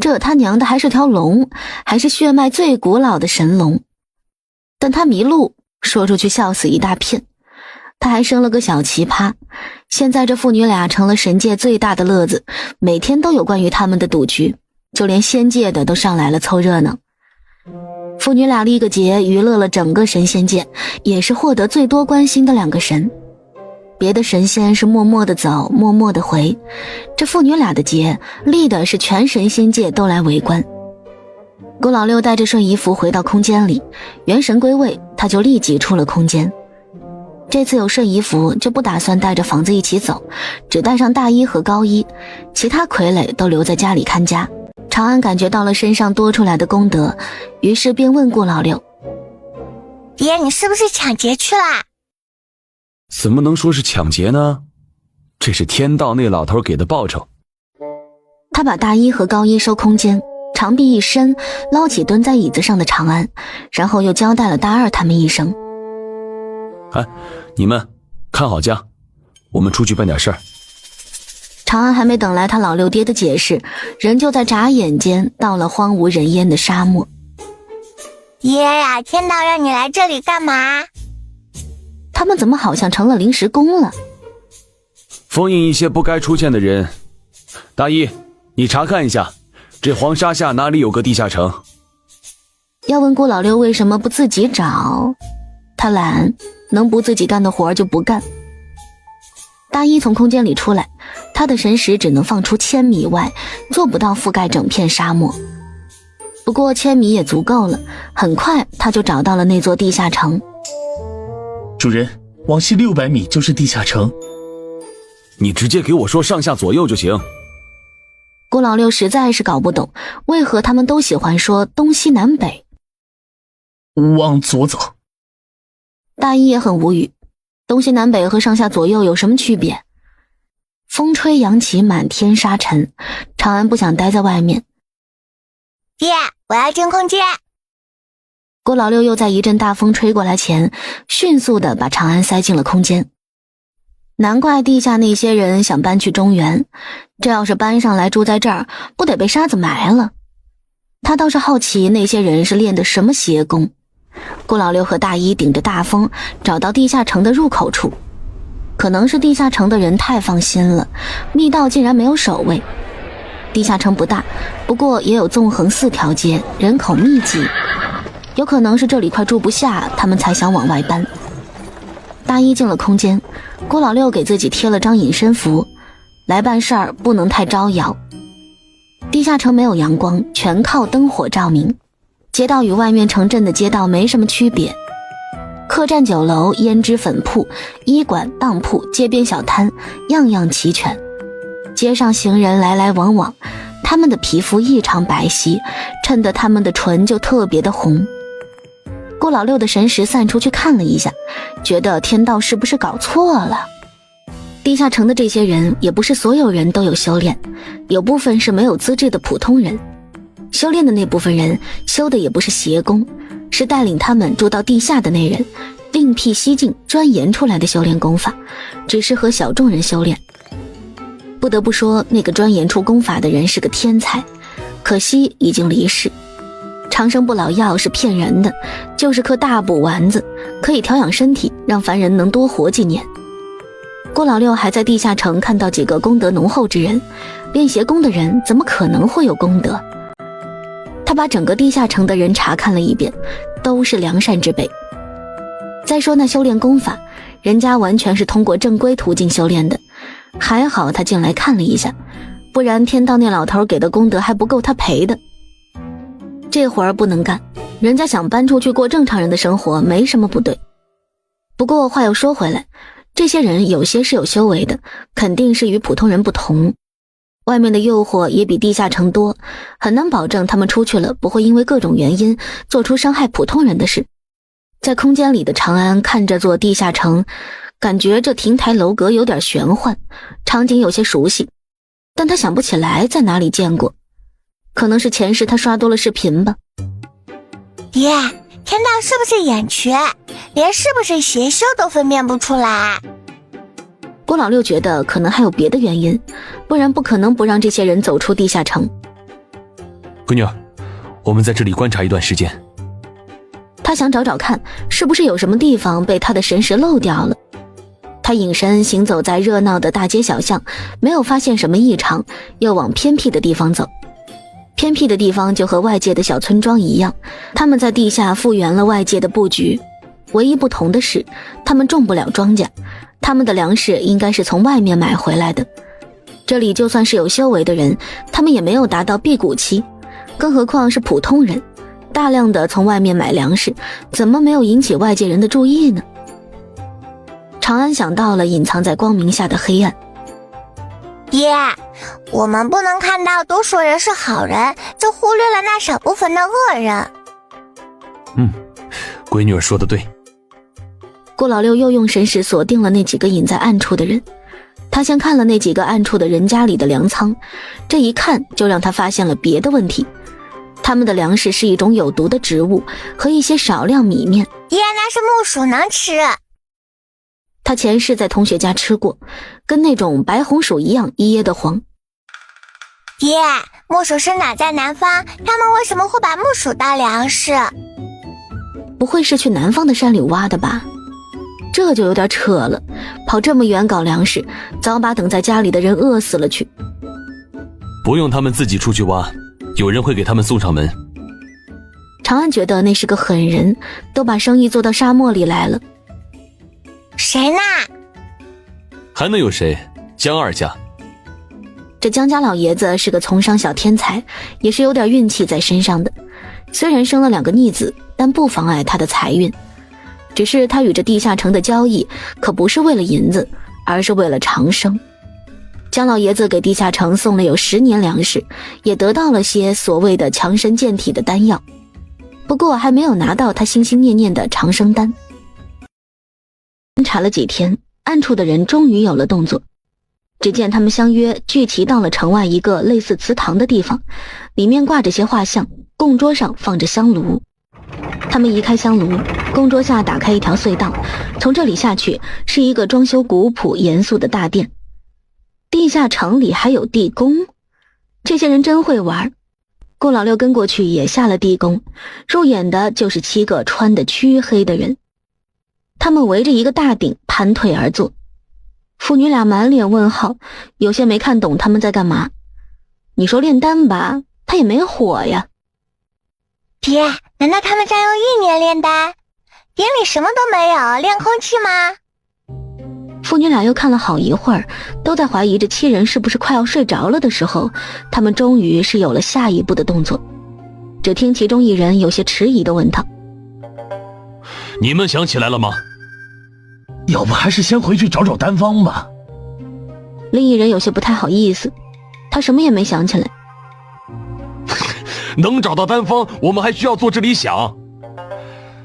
这他娘的还是条龙，还是血脉最古老的神龙。但他迷路，说出去笑死一大片。他还生了个小奇葩，现在这父女俩成了神界最大的乐子，每天都有关于他们的赌局，就连仙界的都上来了凑热闹。父女俩立个节，娱乐了整个神仙界，也是获得最多关心的2个神。别的神仙是默默的走，默默的回，这父女俩的节立的是全神仙界都来围观。郭老六带着瞬移符回到空间里，元神归位，他就立即出了空间。这次有瞬移符，就不打算带着房子一起走，只带上大衣和高衣，其他傀儡都留在家里看家。长安感觉到了身上多出来的功德，于是便问顾老六：爹，你是不是抢劫去啦？怎么能说是抢劫呢？这是天道那老头给的报酬。他把大衣和高衣收空间，长臂一伸，捞起蹲在椅子上的长安，然后又交代了大二他们一声：你们看好家，我们出去办点事儿。长安还没等来他老六爹的解释，人就在眨眼间到了荒无人烟的沙漠。爷呀，天道让你来这里干嘛？他们怎么好像成了临时工了？封印一些不该出现的人。大一，你查看一下，这黄沙下哪里有个地下城？要问顾老六为什么不自己找，他懒，能不自己干的活就不干。大一从空间里出来，他的神识只能放出1000米外，做不到覆盖整片沙漠。不过1000米也足够了，很快他就找到了那座地下城。主人，往西600米就是地下城。你直接给我说上下左右就行。郭老六实在是搞不懂，为何他们都喜欢说东西南北。往左走。大一也很无语，东西南北和上下左右有什么区别？风吹扬起满天沙尘，长安不想待在外面。爹，我要进空间。郭老六又在一阵大风吹过来前，迅速地把长安塞进了空间。难怪地下那些人想搬去中原，这要是搬上来住在这儿，不得被沙子埋了。他倒是好奇那些人是练的什么邪功。郭老六和大一顶着大风找到地下城的入口处，可能是地下城的人太放心了，密道竟然没有守卫。地下城不大，不过也有纵横4条街，人口密集，有可能是这里快住不下，他们才想往外搬。大一进了空间，郭老六给自己贴了张隐身符，来办事儿不能太招摇。地下城没有阳光，全靠灯火照明，街道与外面城镇的街道没什么区别。客栈、酒楼、胭脂粉铺、医馆、当铺、街边小摊，样样齐全。街上行人来来往往，他们的皮肤异常白皙，衬得他们的唇就特别的红。郭老六的神识散出去看了一下，觉得天道是不是搞错了？地下城的这些人也不是所有人都有修炼，有部分是没有资质的普通人。修炼的那部分人修的也不是邪功，是带领他们住到地下的那人另辟蹊径钻研出来的修炼功法，只适合小众人修炼。不得不说，那个钻研出功法的人是个天才，可惜已经离世。长生不老药是骗人的，就是颗大补丸子，可以调养身体，让凡人能多活几年。郭老六还在地下城看到几个功德浓厚之人，练邪功的人怎么可能会有功德？他把整个地下城的人查看了一遍，都是良善之辈。再说那修炼功法，人家完全是通过正规途径修炼的，还好他进来看了一下，不然天道那老头给的功德还不够他赔的。这活儿不能干，人家想搬出去过正常人的生活没什么不对。不过话又说回来，这些人有些是有修为的，肯定是与普通人不同。外面的诱惑也比地下城多，很难保证他们出去了不会因为各种原因做出伤害普通人的事。在空间里的长安看这座地下城，感觉这亭台楼阁有点玄幻，场景有些熟悉，但他想不起来在哪里见过。可能是前世他刷多了视频吧。爹，天道是不是眼瘸，连是不是邪修都分辨不出来？郭老六觉得可能还有别的原因，不然不可能不让这些人走出地下城。闺女儿，我们在这里观察一段时间。他想找找看，是不是有什么地方被他的神识漏掉了。他隐身行走在热闹的大街小巷，没有发现什么异常，又往偏僻的地方走。偏僻的地方就和外界的小村庄一样，他们在地下复原了外界的布局，唯一不同的是，他们种不了庄稼，他们的粮食应该是从外面买回来的。这里就算是有修为的人，他们也没有达到辟谷期，更何况是普通人，大量的从外面买粮食，怎么没有引起外界人的注意呢？长安想到了隐藏在光明下的黑暗。爹，我们不能看到多数人是好人，就忽略了那少部分的恶人。闺女儿说得对。郭老六又用神识锁定了那几个隐在暗处的人，他先看了那几个暗处的人家里的粮仓，这一看就让他发现了别的问题。他们的粮食是一种有毒的植物和一些少量米面。爹，那是木薯，能吃。他前世在同学家吃过，跟那种白红薯一样噎得慌。爹，木薯生长在南方，他们为什么会把木薯当粮食？不会是去南方的山里挖的吧？这就有点扯了，跑这么远搞粮食，早把等在家里的人饿死了去。不用他们自己出去挖，有人会给他们送上门。长安觉得那是个狠人，都把生意做到沙漠里来了。谁呢？还能有谁？江二家。这江家老爷子是个从商小天才，也是有点运气在身上的。虽然生了2个逆子，但不妨碍他的财运。只是他与这地下城的交易可不是为了银子，而是为了长生。姜老爷子给地下城送了有10年粮食，也得到了些所谓的强身健体的丹药，不过还没有拿到他心心念念的长生丹。查了几天，暗处的人终于有了动作。只见他们相约聚齐到了城外一个类似祠堂的地方，里面挂着些画像，供桌上放着香炉。他们移开香炉，供桌下打开一条隧道，从这里下去是一个装修古朴严肃的大殿。地下城里还有地宫，这些人真会玩。顾老六跟过去也下了地宫，入眼的就是7个穿得黢黑的人，他们围着一个大鼎盘腿而坐。父女俩满脸问号，有些没看懂他们在干嘛。你说炼丹吧，他也没火呀。爹，难道他们将用1年炼丹？鼎里什么都没有，炼空气吗？父女俩又看了好一会儿，都在怀疑这7人是不是快要睡着了的时候，他们终于是有了下一步的动作。只听其中一人有些迟疑地问他：你们想起来了吗？要不还是先回去找找丹方吧。另一人有些不太好意思，他什么也没想起来。能找到丹方，我们还需要坐这里想。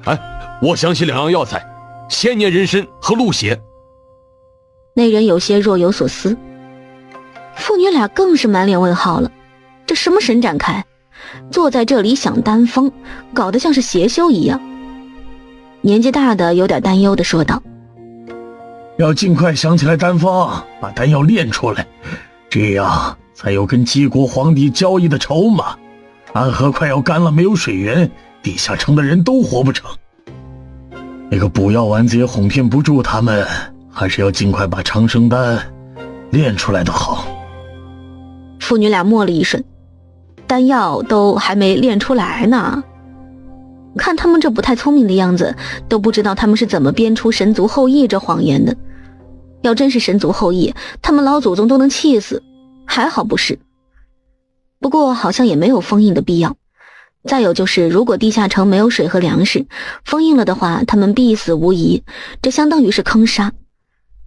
哎，我想起2样药材，千年人参和鹿血。那人有些若有所思，父女俩更是满脸问号了。这什么神展开，坐在这里想丹方，搞得像是邪修一样。年纪大的有点担忧地说道：要尽快想起来丹方，把丹药炼出来，这样才有跟姬国皇帝交易的筹码。安河快要干了，没有水源，地下城的人都活不成。那个补药丸子也哄骗不住他们，还是要尽快把长生丹炼出来的好。父女俩默了一瞬，丹药都还没炼出来呢。看他们这不太聪明的样子，都不知道他们是怎么编出神族后裔这谎言的。要真是神族后裔，他们老祖宗都能气死，还好不是。不过好像也没有封印的必要。再有就是，如果地下城没有水和粮食，封印了的话，他们必死无疑，这相当于是坑杀。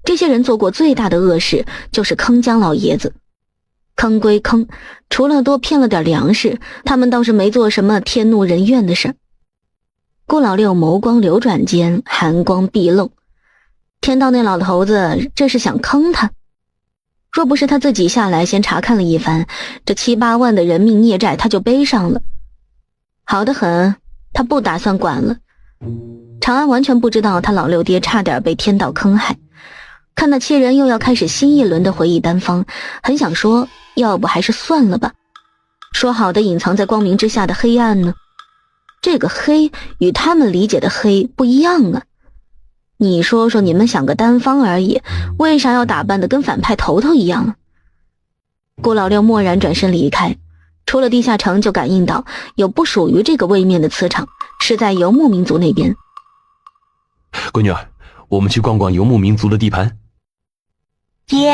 这些人做过最大的恶事，就是坑姜老爷子。坑归坑，除了多骗了点粮食，他们倒是没做什么天怒人怨的事。顾老六眸光流转间，寒光毕露。天道那老头子这是想坑他。若不是他自己下来先查看了一番，这7、8万的人命孽债他就背上了。好得很，他不打算管了。长安完全不知道他老六爹差点被天道坑害。看那7人又要开始新一轮的回忆丹方，很想说，要不还是算了吧。说好的隐藏在光明之下的黑暗呢？这个黑与他们理解的黑不一样啊。你说说，你们想个丹方而已，为啥要打扮得跟反派头头一样啊？顾老六默然转身离开，出了地下城就感应到有不属于这个位面的磁场，是在游牧民族那边。闺女儿，我们去逛逛游牧民族的地盘。爹，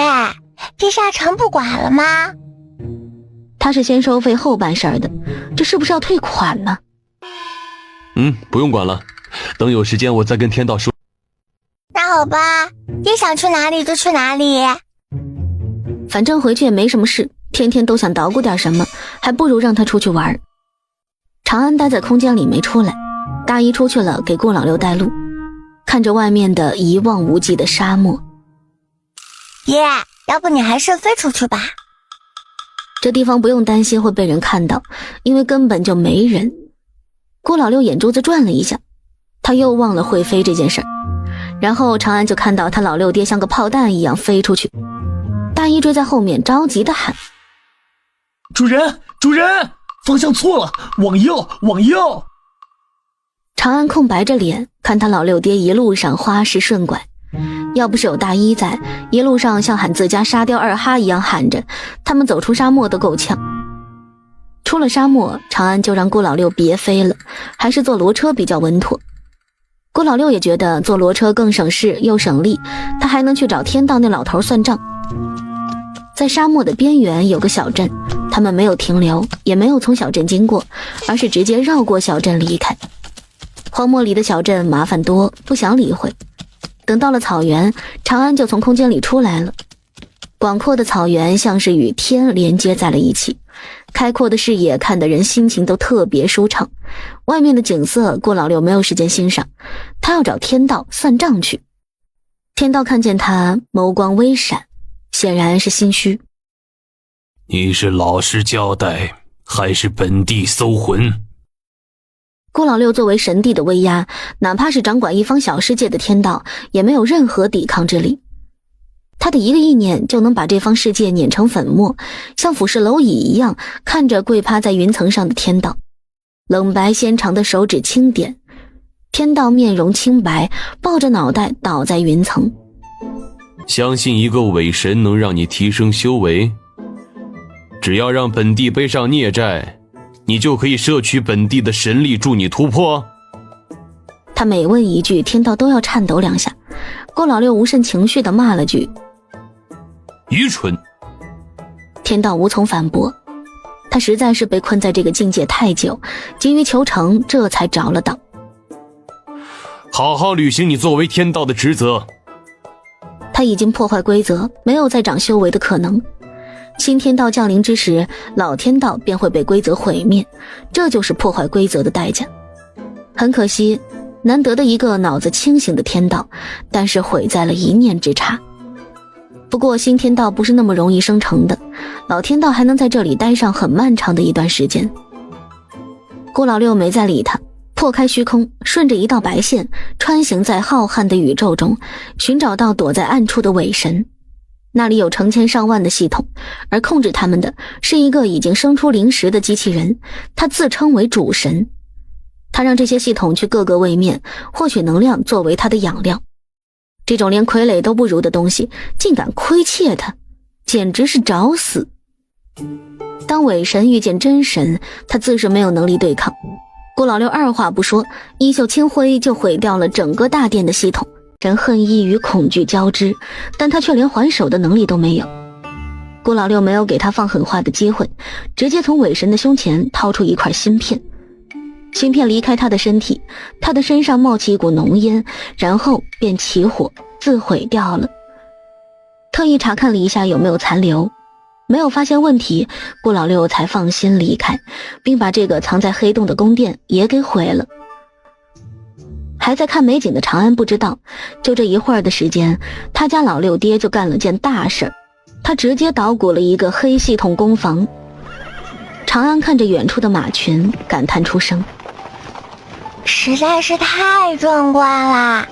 地下城不管了吗？他是先收费后办事的，这是不是要退款呢？不用管了，等有时间我再跟天道说。那好吧，爹想去哪里就去哪里。反正回去也没什么事，天天都想捣鼓点什么，还不如让他出去玩。长安待在空间里没出来，大姨出去了给顾老六带路，看着外面的一望无际的沙漠。爹，要不你还是飞出去吧。这地方不用担心会被人看到，因为根本就没人。顾老六眼珠子转了一下，他又忘了会飞这件事儿。然后长安就看到他老六爹像个炮弹一样飞出去，大姨追在后面着急地喊：主人，主人，方向错了，往右，往右。长安空白着脸看他老六爹一路上花式顺拐，要不是有大姨在，一路上像喊自家沙雕二哈一样喊着，他们走出沙漠都够呛。出了沙漠，长安就让顾老六别飞了，还是坐骡车比较稳妥。顾老六也觉得坐骡车更省事又省力，他还能去找天道那老头算账。在沙漠的边缘有个小镇，他们没有停留，也没有从小镇经过，而是直接绕过小镇离开。荒漠里的小镇麻烦多，不想理会。等到了草原，长安就从空间里出来了。广阔的草原像是与天连接在了一起，开阔的视野看得人心情都特别舒畅。外面的景色顾老六没有时间欣赏，他要找天道算账去。天道看见他，眸光微闪，显然是心虚。你是老实交代，还是本地搜魂？顾老六作为神帝的威压，哪怕是掌管一方小世界的天道，也没有任何抵抗之力。他的一个意念就能把这方世界碾成粉末，像俯视蝼蚁一样看着跪趴在云层上的天道。冷白纤长的手指轻点，天道面容清白，抱着脑袋倒在云层。相信一个伪神能让你提升修为，只要让本地背上孽债，你就可以摄取本地的神力助你突破。他每问一句，天道都要颤抖两下。顾老六无甚情绪地骂了句愚蠢。天道无从反驳，他实在是被困在这个境界太久，急于求成，这才着了道。好好履行你作为天道的职责。他已经破坏规则，没有再长修为的可能。新天道降临之时，老天道便会被规则毁灭，这就是破坏规则的代价。很可惜，难得的一个脑子清醒的天道，但是毁在了一念之差。不过新天道不是那么容易生成的，老天道还能在这里待上很漫长的一段时间。顾老六没再理他，破开虚空，顺着一道白线穿行在浩瀚的宇宙中，寻找到躲在暗处的伪神。那里有成千上万的系统，而控制他们的是一个已经生出灵石的机器人，他自称为主神。他让这些系统去各个位面获取能量作为他的养料。这种连傀儡都不如的东西竟敢亏欠他，简直是找死。当伪神遇见真神，他自是没有能力对抗。顾老六二话不说，衣袖轻挥就毁掉了整个大殿的系统。人恨意与恐惧交织，但他却连还手的能力都没有。顾老六没有给他放狠话的机会，直接从伪神的胸前掏出一块芯片。芯片离开他的身体，他的身上冒起一股浓烟，然后便起火自毁掉了。特意查看了一下有没有残留，没有发现问题，顾老六才放心离开，并把这个藏在黑洞的宫殿也给毁了。还在看美景的长安不知道，就这一会儿的时间，他家老六爹就干了件大事儿，他直接捣鼓了一个黑系统攻防。长安看着远处的马群，感叹出声：实在是太壮观啦！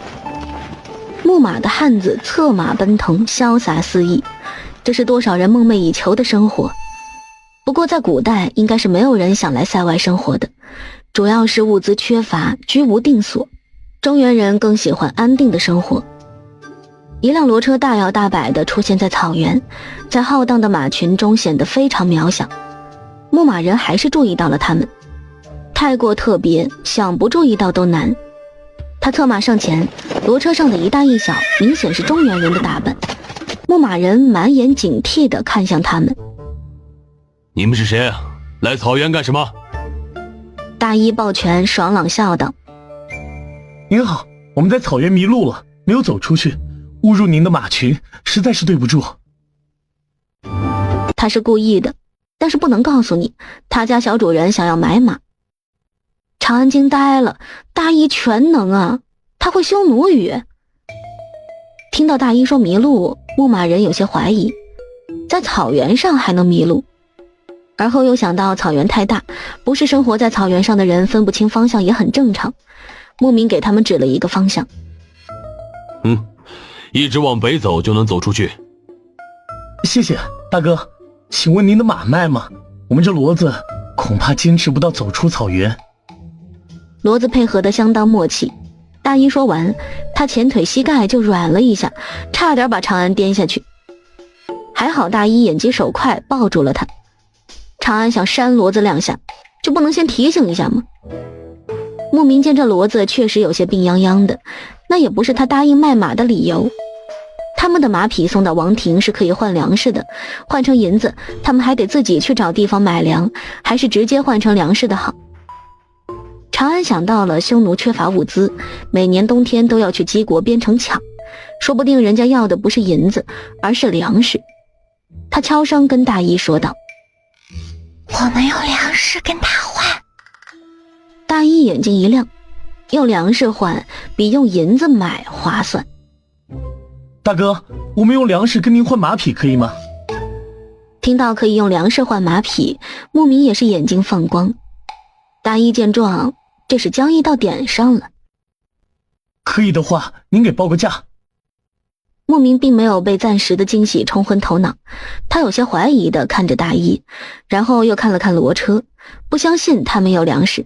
牧马的汉子策马奔腾，潇洒肆意，这是多少人梦寐以求的生活。不过在古代应该是没有人想来塞外生活的，主要是物资缺乏，居无定所。中原人更喜欢安定的生活。一辆骡车大摇大摆地出现在草原，在浩荡的马群中显得非常渺小。牧马人还是注意到了他们，太过特别，想不注意到都难。他策马上前，骡车上的一大一小明显是中原人的打扮。牧马人满眼警惕地看向他们。你们是谁？来草原干什么？大衣抱拳爽朗笑道：您好，我们在草原迷路了，没有走出去，误入您的马群，实在是对不住。他是故意的，但是不能告诉你，他家小主人想要买马。长安惊呆了，大衣全能啊，他会修弩语。听到大衣说迷路，牧马人有些怀疑，在草原上还能迷路。而后又想到草原太大，不是生活在草原上的人分不清方向也很正常。牧民给他们指了一个方向。一直往北走就能走出去。谢谢大哥，请问您的马卖吗？我们这骡子恐怕坚持不到走出草原。骡子配合得相当默契。大衣说完，他前腿膝盖就软了一下，差点把长安颠下去。还好大衣眼疾手快抱住了他。长安想扇骡子两下，就不能先提醒一下吗？牧民见这骡子确实有些病殃殃的，那也不是他答应卖马的理由。他们的马匹送到王庭是可以换粮食的，换成银子他们还得自己去找地方买粮，还是直接换成粮食的好。长安想到了匈奴缺乏物资，每年冬天都要去姬国边城抢，说不定人家要的不是银子，而是粮食。他悄声跟大衣说道：我们用粮食跟他换。大衣眼睛一亮，用粮食换比用银子买划算。大哥，我们用粮食跟您换马匹可以吗？听到可以用粮食换马匹，牧民也是眼睛放光。大衣见状，这是交易到点上了。可以的话，您给报个价。牧民并没有被暂时的惊喜冲昏头脑，他有些怀疑的看着大衣，然后又看了看骡车，不相信他没有粮食。